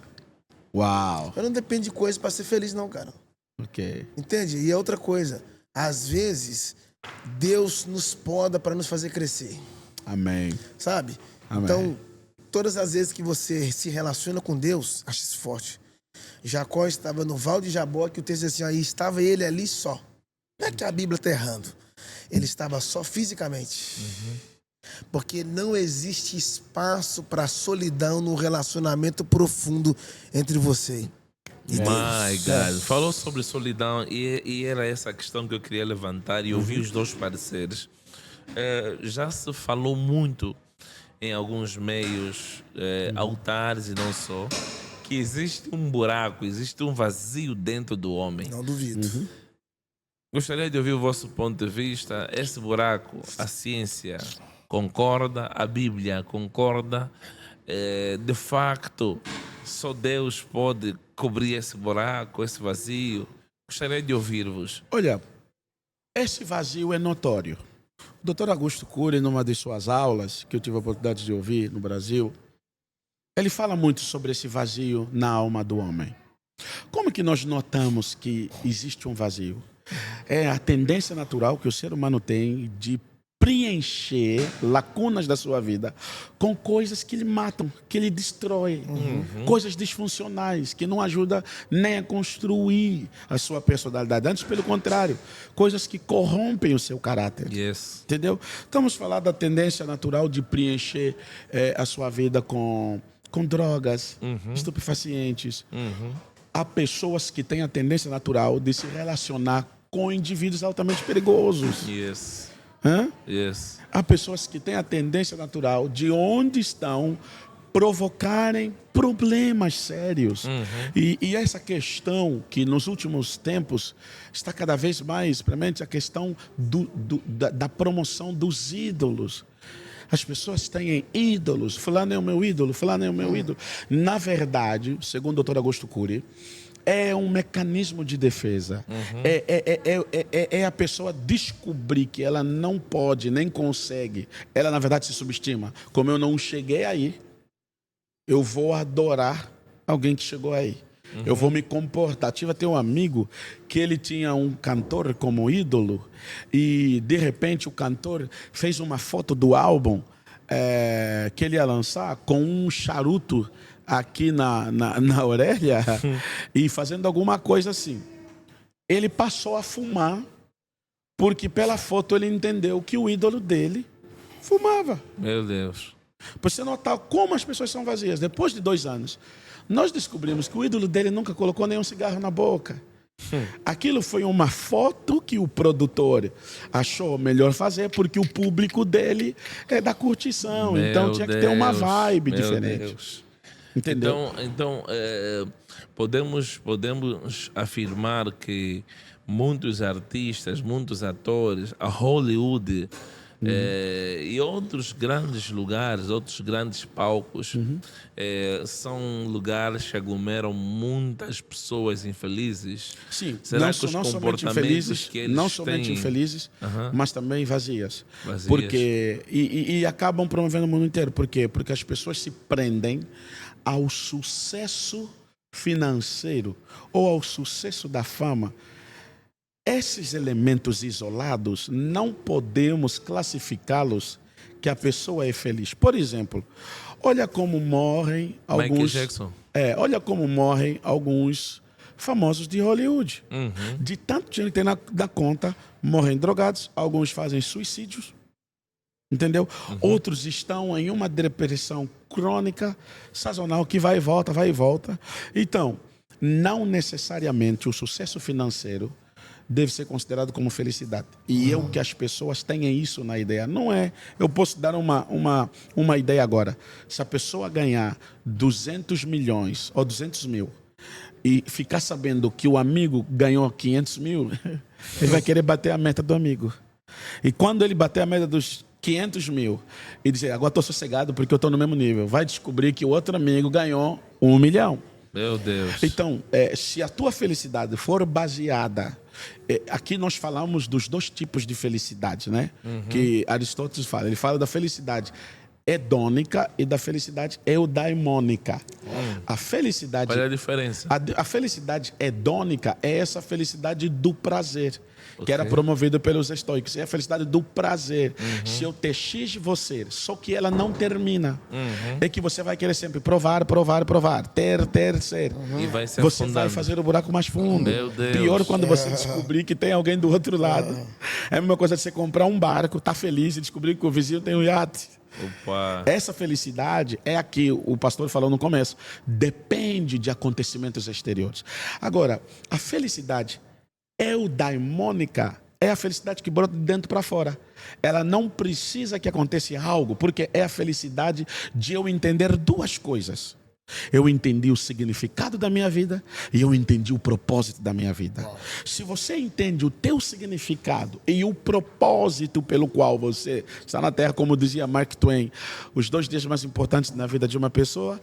Uau. Eu não dependo de coisa para ser feliz não, cara. Ok. Entende? E é outra coisa, às vezes Deus nos poda para nos fazer crescer. Amém. Sabe? Amém. Então, todas as vezes que você se relaciona com Deus, acho isso forte. Jacó estava no Val de Jaboque, o texto diz assim, aí estava ele ali só. Não é que a Bíblia está errando. Ele estava só fisicamente. Porque não existe espaço para solidão no relacionamento profundo entre você e Deus. My God. Falou sobre solidão e era essa a questão que eu queria levantar e ouvir os dois pareceres. Já se falou muito em alguns meios, altares e não só, que existe um buraco, existe um vazio dentro do homem. Não duvido. Gostaria de ouvir o vosso ponto de vista. Esse buraco, a ciência concorda, a Bíblia concorda. De facto, só Deus pode cobrir esse buraco, esse vazio. Gostaria de ouvir-vos. Olha, esse vazio é notório. O Dr. Augusto Cury, numa de suas aulas, que eu tive a oportunidade de ouvir no Brasil, ele fala muito sobre esse vazio na alma do homem. Como que nós notamos que existe um vazio? É a tendência natural que o ser humano tem de preencher lacunas da sua vida com coisas que lhe matam, que lhe destroem, coisas disfuncionais, que não ajudam nem a construir a sua personalidade. Antes, pelo contrário, coisas que corrompem o seu caráter. Yes. Entendeu? Estamos falando da tendência natural de preencher a sua vida com drogas, estupefacientes. Há pessoas que têm a tendência natural de se relacionar com indivíduos altamente perigosos. Yes. Hã? Yes. Há pessoas que têm a tendência natural de onde estão provocarem problemas sérios. E essa questão que nos últimos tempos está cada vez mais, realmente, a questão da promoção dos ídolos. As pessoas têm ídolos. Fulano é o meu ídolo, fulano é o meu ídolo. Na verdade, segundo o Dr. Augusto Cury, é um mecanismo de defesa. É a pessoa descobrir que ela não pode, nem consegue. Ela, na verdade, se subestima. Como eu não cheguei aí, eu vou adorar alguém que chegou aí. Eu vou me comportar. Tive até um amigo que ele tinha um cantor como ídolo e, de repente, o cantor fez uma foto do álbum que ele ia lançar com um charuto aqui na orelha e fazendo alguma coisa assim. Ele passou a fumar porque pela foto ele entendeu que o ídolo dele fumava. Meu Deus. Para você notar como as pessoas são vazias. Depois de 2 anos, nós descobrimos que o ídolo dele nunca colocou nenhum cigarro na boca. Aquilo foi uma foto que o produtor achou melhor fazer, porque o público dele é da curtição. Meu Então tinha que ter uma Deus, vibe meu diferente. Deus. Entendeu? Então podemos afirmar que muitos artistas, muitos atores, a Hollywood e outros grandes lugares, outros grandes palcos, são lugares que aglomeram muitas pessoas infelizes. Sim, Será não, que os não somente comportamentos infelizes, que eles não somente têm... infelizes, mas também vazias. Vazias. Porque, e acabam promovendo o mundo inteiro. Por quê? Porque as pessoas se prendem ao sucesso financeiro ou ao sucesso da fama. Esses elementos isolados, não podemos classificá-los que a pessoa é feliz. Por exemplo, olha como morrem Michael alguns... Jackson. olha como morrem alguns famosos de Hollywood. De tanto dinheiro que tem na conta, morrem drogados, alguns fazem suicídios, entendeu? Outros estão em uma depressão crônica, sazonal, que vai e volta, vai e volta. Então, não necessariamente o sucesso financeiro deve ser considerado como felicidade. E eu que as pessoas tenham isso na ideia. Não é. Eu posso dar uma ideia agora. Se a pessoa ganhar 200 milhões ou 200 mil e ficar sabendo que o amigo ganhou 500 mil, ele vai querer bater a meta do amigo. E quando ele bater a meta dos 500 mil e dizer, agora estou sossegado porque eu estou no mesmo nível, vai descobrir que o outro amigo ganhou 1 milhão. Meu Deus. Então, se a tua felicidade for baseada... aqui nós falamos dos dois tipos de felicidade, né? Que Aristóteles fala. Ele fala da felicidade hedônica e da felicidade eudaimônica. A felicidade... Qual é a diferença? A felicidade hedônica é essa felicidade do prazer, que era promovida pelos estoicos. É a felicidade do prazer. Se eu te X você, só que ela não termina. É que você vai querer sempre provar, provar, provar. Ter, ser. E vai se Você afundando. vai fazer o buraco mais fundo. Meu Deus. Pior quando você descobrir que tem alguém do outro lado. É a mesma coisa de você comprar um barco, tá feliz e descobrir que o vizinho tem um iate. Opa. Essa felicidade é a que o pastor falou no começo. Depende de acontecimentos exteriores. Agora, a felicidade eudaimônica é a felicidade que brota de dentro para fora. Ela não precisa que aconteça algo, porque é a felicidade de eu entender duas coisas. Eu entendi o significado da minha vida e eu entendi o propósito da minha vida. Se você entende o teu significado e o propósito pelo qual você está na Terra, como dizia Mark Twain, os 2 dias mais importantes na vida de uma pessoa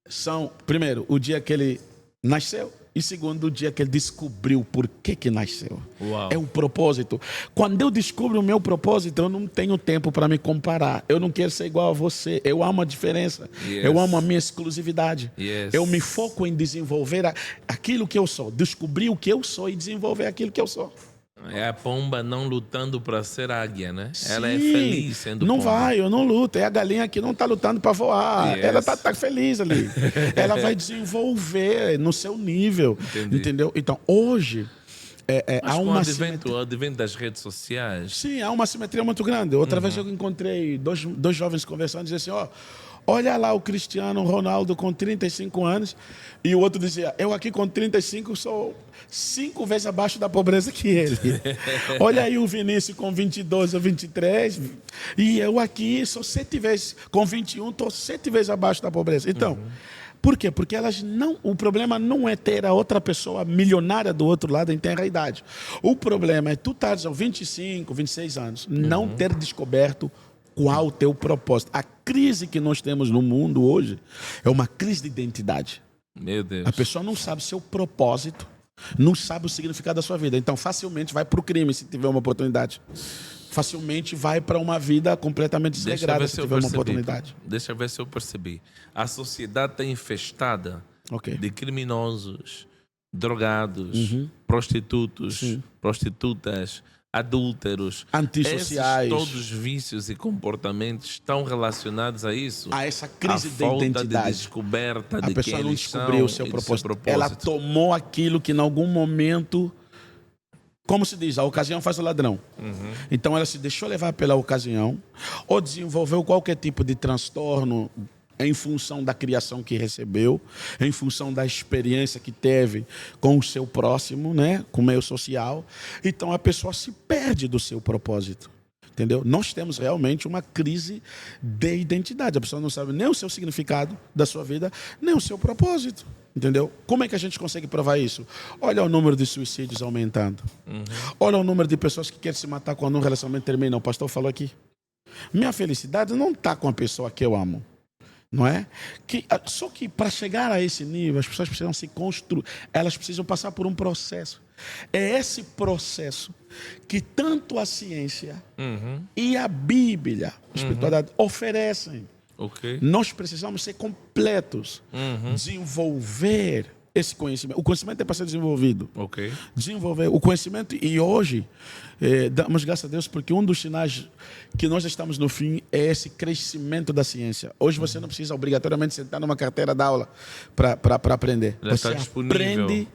são, primeiro, o dia que ele nasceu e segundo, o dia que ele descobriu por que nasceu. Uau. É o propósito. Quando eu descubro o meu propósito, eu não tenho tempo para me comparar. Eu não quero ser igual a você. Eu amo a diferença. Yes. Eu amo a minha exclusividade. Yes. Eu me foco em desenvolver aquilo que eu sou. Descobrir o que eu sou e desenvolver aquilo que eu sou. É a pomba não lutando para ser águia, né? Ela é Sim, feliz sendo não pomba. vai, eu não luto. É a galinha que não está lutando para voar. Yes. Ela tá feliz ali. Ela vai desenvolver no seu nível. Entendi. Entendeu? Então, hoje... Mas há com uma o advento das redes sociais... Sim, há uma simetria muito grande. Outra vez eu encontrei dois jovens conversando e diziam assim, olha lá o Cristiano Ronaldo com 35 anos e o outro dizia, eu aqui com 35 sou 5 vezes abaixo da pobreza que ele. Olha aí o Vinícius com 22 ou 23 e eu aqui sou 7 vezes, com 21 estou 7 vezes abaixo da pobreza. Então... Por quê? Porque o problema não é ter a outra pessoa milionária do outro lado em tenra idade. O problema é tu estares aos 25, 26 anos, não ter descoberto qual o teu propósito. A crise que nós temos no mundo hoje é uma crise de identidade. Meu Deus. A pessoa não sabe seu propósito, não sabe o significado da sua vida. Então, facilmente vai para o crime se tiver uma oportunidade. Facilmente vai para uma vida completamente desregrada se tiver uma oportunidade. Deixa eu ver se eu percebi. A sociedade está infestada de criminosos, drogados, prostitutos, prostitutas, adúlteros. Antissociais. Todos os vícios e comportamentos estão relacionados a isso. A essa crise de falta identidade. De descoberta a de pessoa quem não eles descobriu são o seu e do propósito. Ela tomou aquilo que em algum momento, como se diz, a ocasião faz o ladrão. Então ela se deixou levar pela ocasião ou desenvolveu qualquer tipo de transtorno em função da criação que recebeu, em função da experiência que teve com o seu próximo, né, com o meio social. Então a pessoa se perde do seu propósito. Entendeu? Nós temos realmente uma crise de identidade. A pessoa não sabe nem o seu significado da sua vida, nem o seu propósito. Entendeu? Como é que a gente consegue provar isso? Olha o número de suicídios aumentando. Olha o número de pessoas que querem se matar quando um relacionamento termina. O pastor falou aqui. Minha felicidade não está com a pessoa que eu amo. Não é? Só que para chegar a esse nível, as pessoas precisam se construir. Elas precisam passar por um processo. É esse processo que tanto a ciência e a Bíblia, a espiritualidade, oferecem. Ok. Nós precisamos ser completos, desenvolver esse conhecimento. O conhecimento é para ser desenvolvido. Ok. Desenvolver o conhecimento. E hoje, damos graças a Deus, porque um dos sinais que nós estamos no fim é esse crescimento da ciência. Hoje você não precisa obrigatoriamente sentar numa carteira de aula para aprender. Já você está disponível. aprende.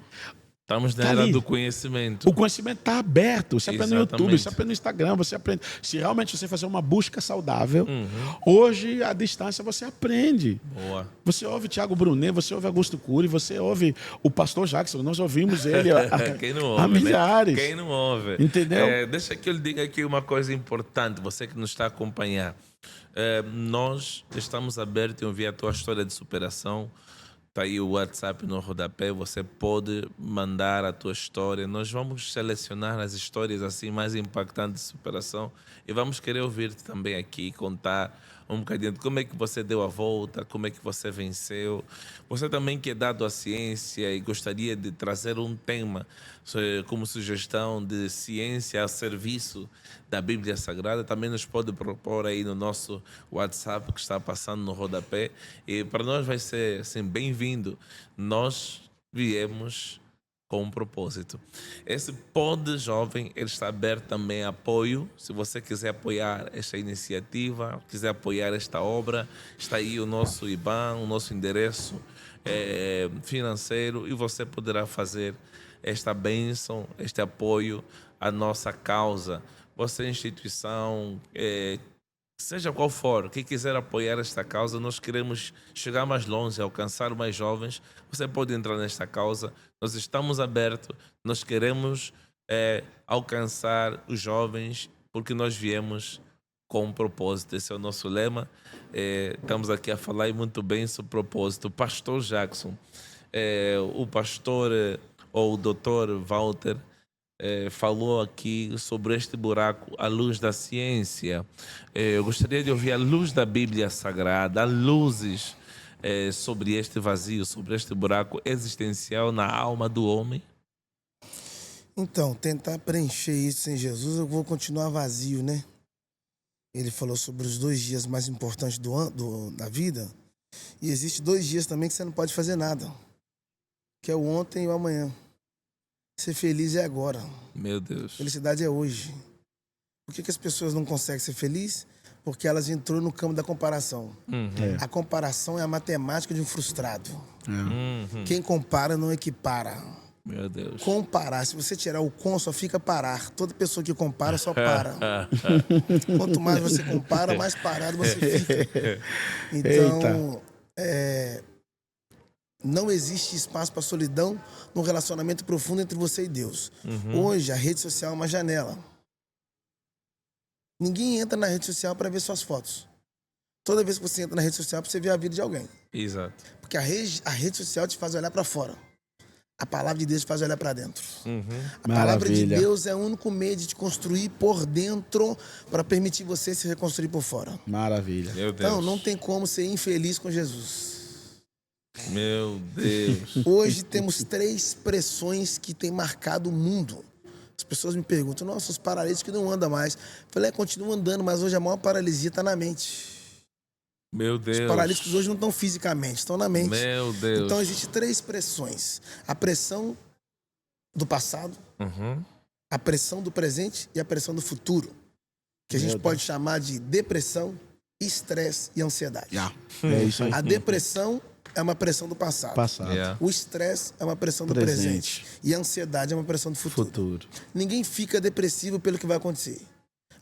Estamos na Tá era ali. do conhecimento. O conhecimento está aberto. Você aprende no YouTube, Exatamente. você aprende no Instagram, você aprende. Se realmente você fazer uma busca saudável, hoje, à distância, você aprende. Boa. Você ouve Tiago Brunet, você ouve Augusto Cury, você ouve o pastor Jackson. Nós ouvimos ele Quem não ouve, há milhares. Né? Quem não ouve. Entendeu? Deixa que eu lhe diga aqui uma coisa importante, você que nos está a acompanhar. Nós estamos abertos em ouvir a tua história de superação. Está aí o WhatsApp no rodapé, você pode mandar a tua história. Nós vamos selecionar as histórias assim mais impactantes de superação e vamos querer ouvir-te também aqui, contar um bocadinho de como é que você deu a volta, como é que você venceu. Você também que é dado à ciência e gostaria de trazer um tema como sugestão de ciência a serviço da Bíblia Sagrada, também nos pode propor aí no nosso WhatsApp que está passando no rodapé. E para nós vai ser assim, bem-vindo. Nós viemos com um propósito. Esse Pod Jovem, ele está aberto também a apoio. Se você quiser apoiar esta iniciativa, quiser apoiar esta obra, está aí o nosso IBAN, o nosso endereço financeiro, e você poderá fazer esta bênção, este apoio à nossa causa. Você, instituição, seja qual for, quem quiser apoiar esta causa, nós queremos chegar mais longe, alcançar mais jovens. Você pode entrar nesta causa. Nós estamos abertos, nós queremos alcançar os jovens, porque nós viemos com um propósito. Esse é o nosso lema. Estamos aqui a falar e muito bem sobre o propósito. O pastor Jackson, o pastor ou o doutor Walter, falou aqui sobre este buraco à luz da ciência. Eu gostaria de ouvir a luz da Bíblia Sagrada, luzes sobre este vazio, sobre este buraco existencial na alma do homem. Então, tentar preencher isso sem Jesus, eu vou continuar vazio, né? Ele falou sobre os 2 dias mais importantes da vida. E existe 2 dias também que você não pode fazer nada, que é o ontem e o amanhã. Ser feliz é agora. Meu Deus. Felicidade é hoje. Por que as pessoas não conseguem ser felizes? Porque elas entrou no campo da comparação. A comparação é a matemática de um frustrado. Quem compara não equipara. Meu Deus. Comparar, se você tirar o com, só fica parar. Toda pessoa que compara só para. Quanto mais você compara, mais parado você fica. Então, não existe espaço para solidão no relacionamento profundo entre você e Deus. Hoje, a rede social é uma janela. Ninguém entra na rede social para ver suas fotos. Toda vez que você entra na rede social, é para você ver a vida de alguém. Exato. Porque a rede social te faz olhar para fora. A palavra de Deus te faz olhar para dentro. A palavra de Deus é o único meio de te construir por dentro para permitir você se reconstruir por fora. Maravilha. Meu Deus. Então, não tem como ser infeliz com Jesus. Meu Deus. Hoje temos 3 pressões que têm marcado o mundo. As pessoas me perguntam, nossa, os paralíticos não andam mais. Eu falei, continuam andando, mas hoje a maior paralisia está na mente. Meu Deus. Os paralíticos hoje não estão fisicamente, estão na mente. Meu Deus. Então, existem 3 pressões. A pressão do passado, a pressão do presente e a pressão do futuro. Que a gente pode chamar de depressão, estresse e ansiedade. É isso aí. A depressão é uma pressão do passado. Yeah. O estresse é uma pressão do presente. E a ansiedade é uma pressão do futuro. Ninguém fica depressivo pelo que vai acontecer.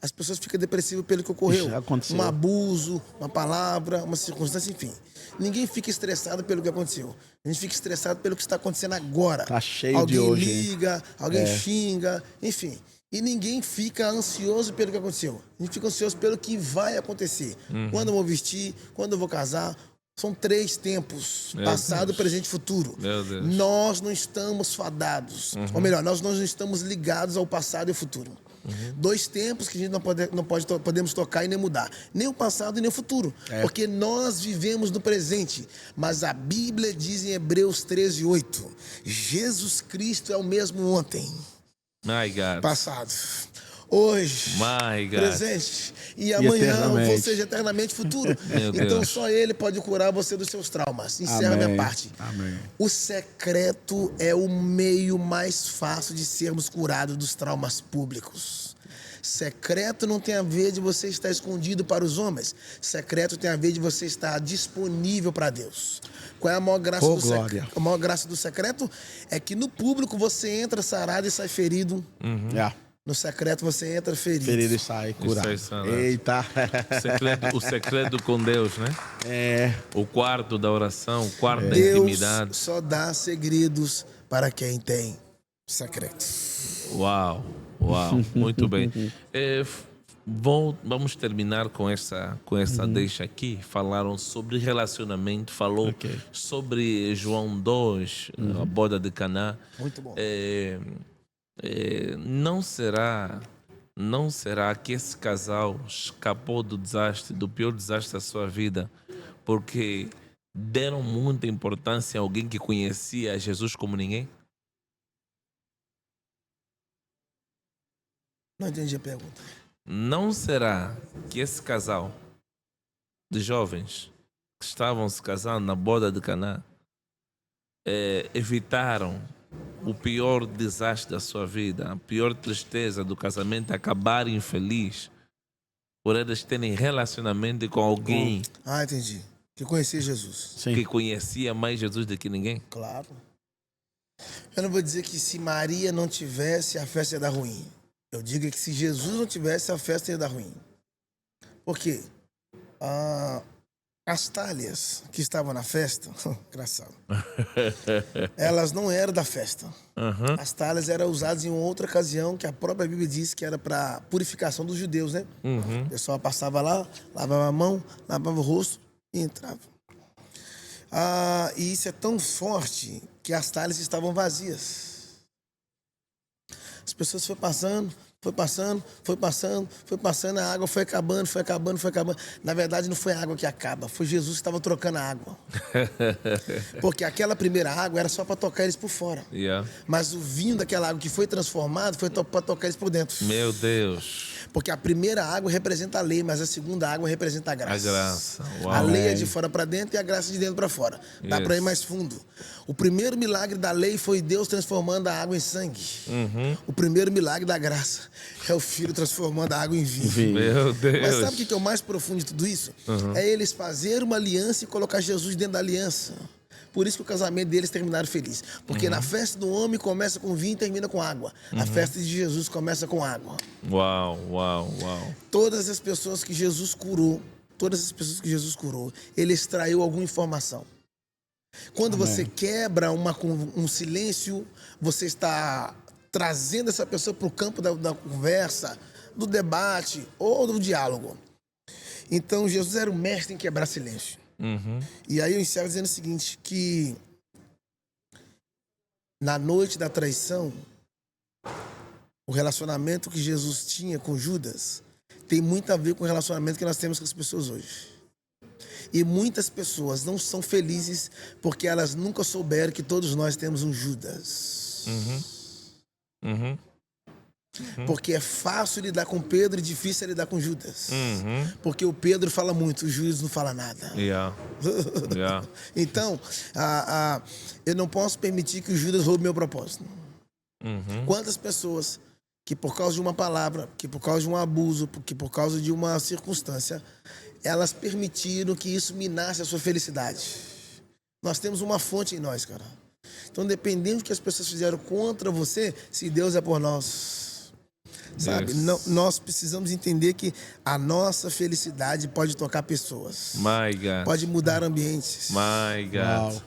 as pessoas ficam depressivas pelo que ocorreu. Já aconteceu. Um abuso, uma palavra, uma circunstância, enfim. Ninguém fica estressado pelo que aconteceu. A gente fica estressado pelo que está acontecendo agora. Tá cheio alguém de hoje, liga, alguém xinga, enfim. E ninguém fica ansioso pelo que aconteceu. A gente fica ansioso pelo que vai acontecer. Quando eu vou vestir, quando eu vou casar. São 3 tempos, Meu passado, Deus. presente e futuro. Meu Deus. Nós não estamos fadados. Ou melhor, nós não estamos ligados ao passado e ao futuro. 2 tempos que a gente podemos tocar e nem mudar. Nem o passado e nem o futuro. Porque nós vivemos no presente. Mas a Bíblia diz em Hebreus 13:8, Jesus Cristo é o mesmo ontem, My God. passado, hoje, My God. presente e amanhã, eternamente. ou seja, eternamente futuro. Meu Então Deus. só Ele pode curar você dos seus traumas. Encerra a minha parte. Amém. O secreto é o meio mais fácil de sermos curados dos traumas públicos. Secreto não tem a ver de você estar escondido para os homens. Secreto tem a ver de você estar disponível para Deus. Qual é a maior graça do glória. secreto? A maior graça do secreto é que no público você entra sarado e sai ferido. No secreto você entra ferido. Ferido e sai curado. sai sarado. Eita. O segredo com Deus, né? É. O quarto da oração, o quarto da Deus intimidade. só dá segredos para quem tem secreto. Uau, uau, muito bem. Vamos terminar com essa deixa aqui. Falaram sobre relacionamento, falou sobre João 2, a boda de Caná. Muito bom. Não será que esse casal escapou do pior desastre da sua vida, porque deram muita importância a alguém que conhecia Jesus como ninguém? Não entendi a pergunta. Não será que esse casal de jovens que estavam se casando na boda de Caná evitaram o pior desastre da sua vida, a pior tristeza do casamento, acabar infeliz por eles terem relacionamento com alguém Ah, entendi. Que conhecia Jesus. Sim. que conhecia mais Jesus do que ninguém? Claro. Eu não vou dizer que se Maria não tivesse, a festa ia dar ruim. Eu digo que se Jesus não tivesse, a festa ia dar ruim. Por quê? As talhas que estavam na festa, engraçado, elas não eram da festa. As talhas eram usadas em outra ocasião, que a própria Bíblia diz que era para purificação dos judeus, né? O pessoal passava lá, lavava a mão, lavava o rosto e entrava. E isso é tão forte que as talhas estavam vazias. As pessoas foram passando, a água foi acabando. Na verdade, não foi a água que acaba, foi Jesus que estava trocando a água. Porque aquela primeira água era só para tocar eles por fora. Mas o vinho daquela água que foi transformado foi para tocar eles por dentro. Meu Deus. Porque a primeira água representa a lei, mas a segunda água representa a graça. A graça. Uau. A lei é de fora para dentro e a graça de dentro para fora. Dá para ir mais fundo. O primeiro milagre da lei foi Deus transformando a água em sangue. O primeiro milagre da graça é o Filho transformando a água em vinho. Meu Deus. Mas sabe o que é o mais profundo de tudo isso? É eles fazerem uma aliança e colocar Jesus dentro da aliança. Por isso que o casamento deles terminaram feliz. Porque na festa do homem começa com vinho e termina com água. A festa de Jesus começa com água. Uau. Todas as pessoas que Jesus curou, ele extraiu alguma informação. Quando você quebra um silêncio, você está trazendo essa pessoa para o campo da conversa, do debate ou do diálogo. Então, Jesus era o mestre em quebrar silêncio. E aí eu encerro dizendo o seguinte, que na noite da traição, o relacionamento que Jesus tinha com Judas tem muito a ver com o relacionamento que nós temos com as pessoas hoje. E muitas pessoas não são felizes porque elas nunca souberam que todos nós temos um Judas. Porque é fácil lidar com Pedro e difícil lidar com Judas. Porque o Pedro fala muito, o Judas não fala nada. Então, eu não posso permitir que o Judas roube meu propósito. Quantas pessoas que por causa de uma palavra, que por causa de um abuso, que por causa de uma circunstância, elas permitiram que isso minasse a sua felicidade. Nós temos uma fonte em nós, cara. Então, dependendo do que as pessoas fizeram contra você, se Deus é por nós, sabe? Yes. Não, nós precisamos entender que a nossa felicidade pode tocar pessoas, My God. pode mudar ambientes. My God. Uau.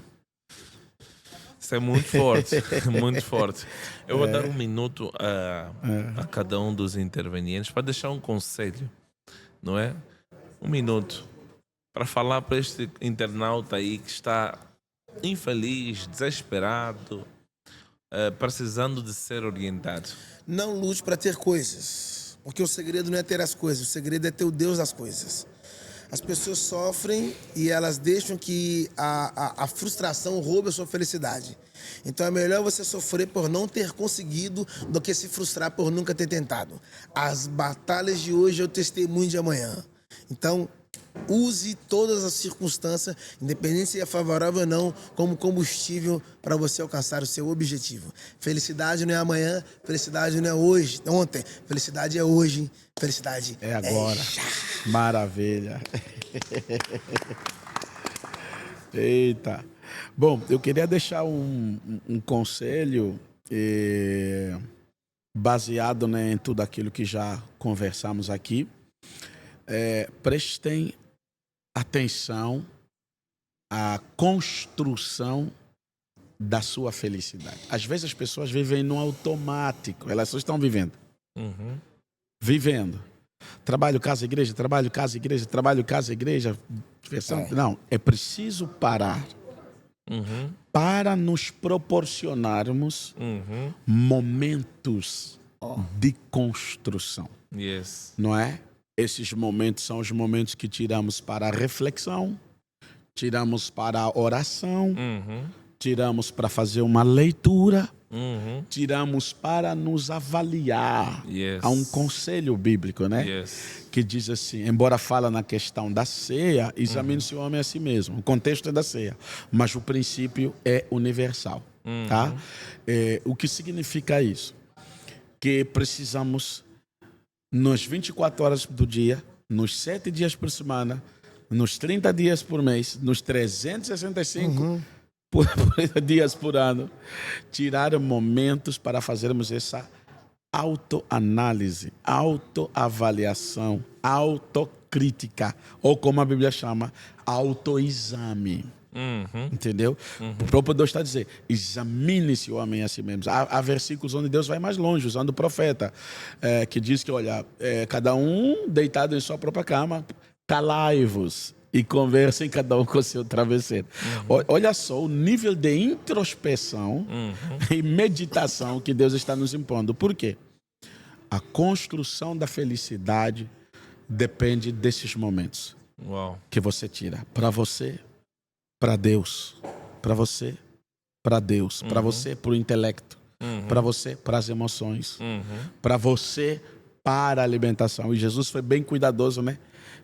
Isso é muito forte, muito forte. Eu vou dar um minuto a cada um dos intervenientes para deixar um conselho, não é? Um minuto para falar para este internauta aí que está infeliz, desesperado, precisando de ser orientado. Não lute para ter coisas, porque o segredo não é ter as coisas, o segredo é ter o Deus das coisas. As pessoas sofrem e elas deixam que a frustração roube a sua felicidade. Então é melhor você sofrer por não ter conseguido do que se frustrar por nunca ter tentado. As batalhas de hoje é o testemunho de amanhã. Então, use todas as circunstâncias, independente se é favorável ou não, como combustível para você alcançar o seu objetivo. Felicidade não é amanhã, felicidade não é hoje, ontem. Felicidade é hoje, felicidade É agora. Maravilha. Eita. Bom, eu queria deixar um conselho baseado, né, em tudo aquilo que já conversamos aqui. Prestem atenção à construção da sua felicidade. Às vezes as pessoas vivem no automático, elas só estão vivendo. Uhum. Vivendo. Trabalho, casa, igreja, trabalho, casa, igreja, trabalho, casa, igreja. Não, é preciso parar Uhum. para nos proporcionarmos Uhum. momentos de construção, Yes. não é? Esses momentos são os momentos que tiramos para a reflexão, tiramos para a oração, Uhum. tiramos para fazer uma leitura, Uhum. tiramos para nos avaliar. Yes. Há um conselho bíblico, né? Yes. Que diz assim, embora fala na questão da ceia, examine-se o homem a si mesmo. O contexto é da ceia, mas o princípio é universal, tá? O que significa isso? Que precisamos, nos 24 horas do dia, nos 7 dias por semana, nos 30 dias por mês, nos 365 dias por ano, tirar momentos para fazermos essa autoanálise, autoavaliação, autocrítica, ou como a Bíblia chama, autoexame. Uhum. Entendeu? O próprio Deus está a dizer, examine-se o homem a si mesmo. Há versículos onde Deus vai mais longe, usando o profeta, que diz que, olha, cada um deitado em sua própria cama, calai-vos e conversem cada um com o seu travesseiro. Olha só o nível de introspeção e meditação que Deus está nos impondo. Por quê? A construção da felicidade depende desses momentos Uau. que você tira para você, para Deus, para você, para Deus, para você, para o intelecto, para você, para as emoções, para você, para a alimentação. E Jesus foi bem cuidadoso, né?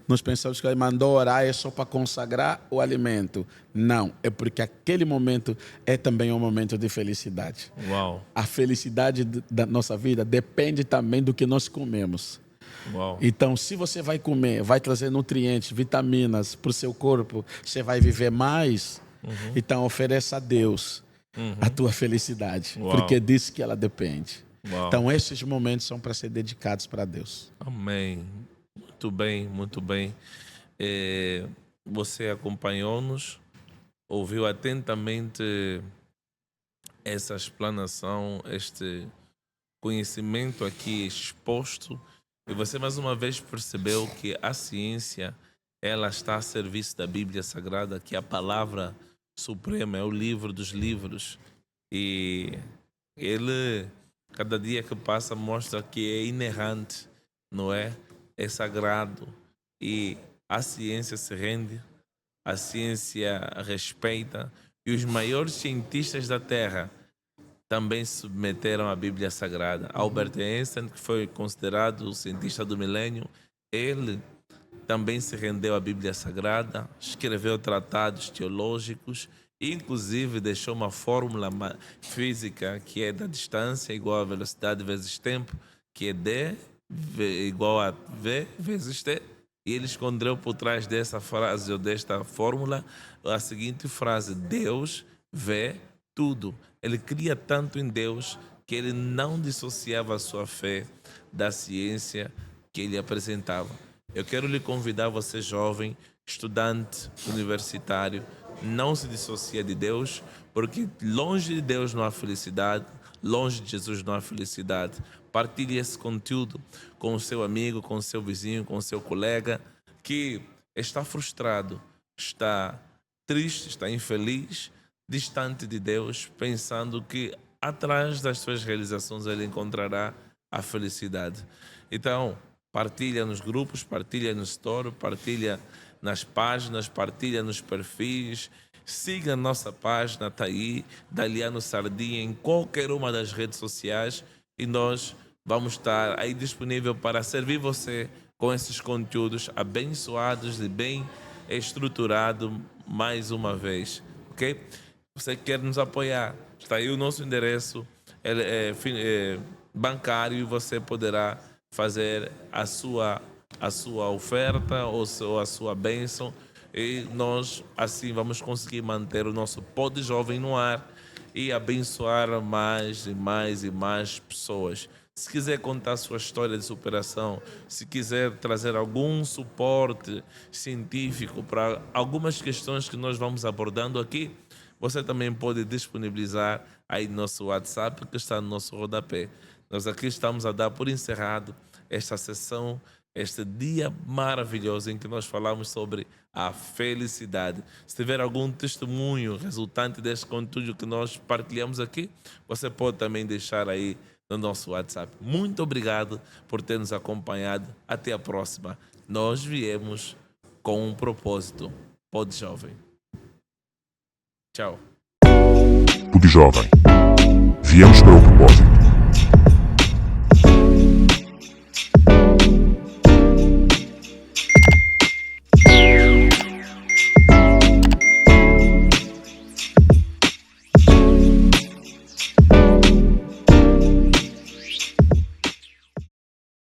Nós pensamos que ele mandou orar é só para consagrar o alimento. Não, é porque aquele momento é também um momento de felicidade. Uau. A felicidade da nossa vida depende também do que nós comemos. Uau. Então, se você vai comer, vai trazer nutrientes, vitaminas para o seu corpo, você vai viver mais. Então, ofereça a Deus a tua felicidade, Uau. porque é disso que ela depende. Uau. Então, esses momentos são para ser dedicados para Deus. Amém. Muito bem, muito bem. Você acompanhou-nos, ouviu atentamente essa explanação, este conhecimento aqui exposto, e você mais uma vez percebeu que a ciência, ela está a serviço da Bíblia Sagrada, que a palavra suprema é o livro dos livros, e ele, cada dia que passa, mostra que é inerrante, não é? É sagrado, e a ciência se rende, a ciência respeita, e os maiores cientistas da Terra também se submeteram à Bíblia Sagrada. Albert Einstein, que foi considerado o cientista do milênio, ele também se rendeu à Bíblia Sagrada, escreveu tratados teológicos, e inclusive deixou uma fórmula física que é da distância igual à velocidade vezes tempo, que é D igual a V vezes T, e ele escondeu por trás dessa frase ou desta fórmula a seguinte frase: Deus vê tudo. Ele cria tanto em Deus que ele não dissociava a sua fé da ciência que ele apresentava. Eu quero lhe convidar, você jovem, estudante, universitário, não se dissocia de Deus, porque longe de Deus não há felicidade, longe de Jesus não há felicidade. Partilhe esse conteúdo com o seu amigo, com o seu vizinho, com o seu colega, que está frustrado, está triste, está infeliz, distante de Deus, pensando que atrás das suas realizações ele encontrará a felicidade. Então, partilha nos grupos, partilha no story, partilha nas páginas, partilha nos perfis, siga a nossa página, está aí, Daliano Sardinha, em qualquer uma das redes sociais, e nós vamos estar aí disponível para servir você com esses conteúdos abençoados e bem estruturado mais uma vez, ok? Você quer nos apoiar, está aí o nosso endereço bancário, e você poderá fazer a sua oferta ou a sua bênção, e nós assim vamos conseguir manter o nosso Pod Jovem no ar e abençoar mais e mais e mais pessoas. Se quiser contar a sua história de superação, se quiser trazer algum suporte científico para algumas questões que nós vamos abordando aqui, você também pode disponibilizar aí no nosso WhatsApp, que está no nosso rodapé. Nós aqui estamos a dar por encerrado esta sessão, este dia maravilhoso em que nós falamos sobre a felicidade. Se tiver algum testemunho resultante deste conteúdo que nós partilhamos aqui, você pode também deixar aí no nosso WhatsApp. Muito obrigado por ter nos acompanhado. Até a próxima. Nós viemos com um propósito. Pod Jovem. Tchau. Pod Jovem. Viemos para o propósito.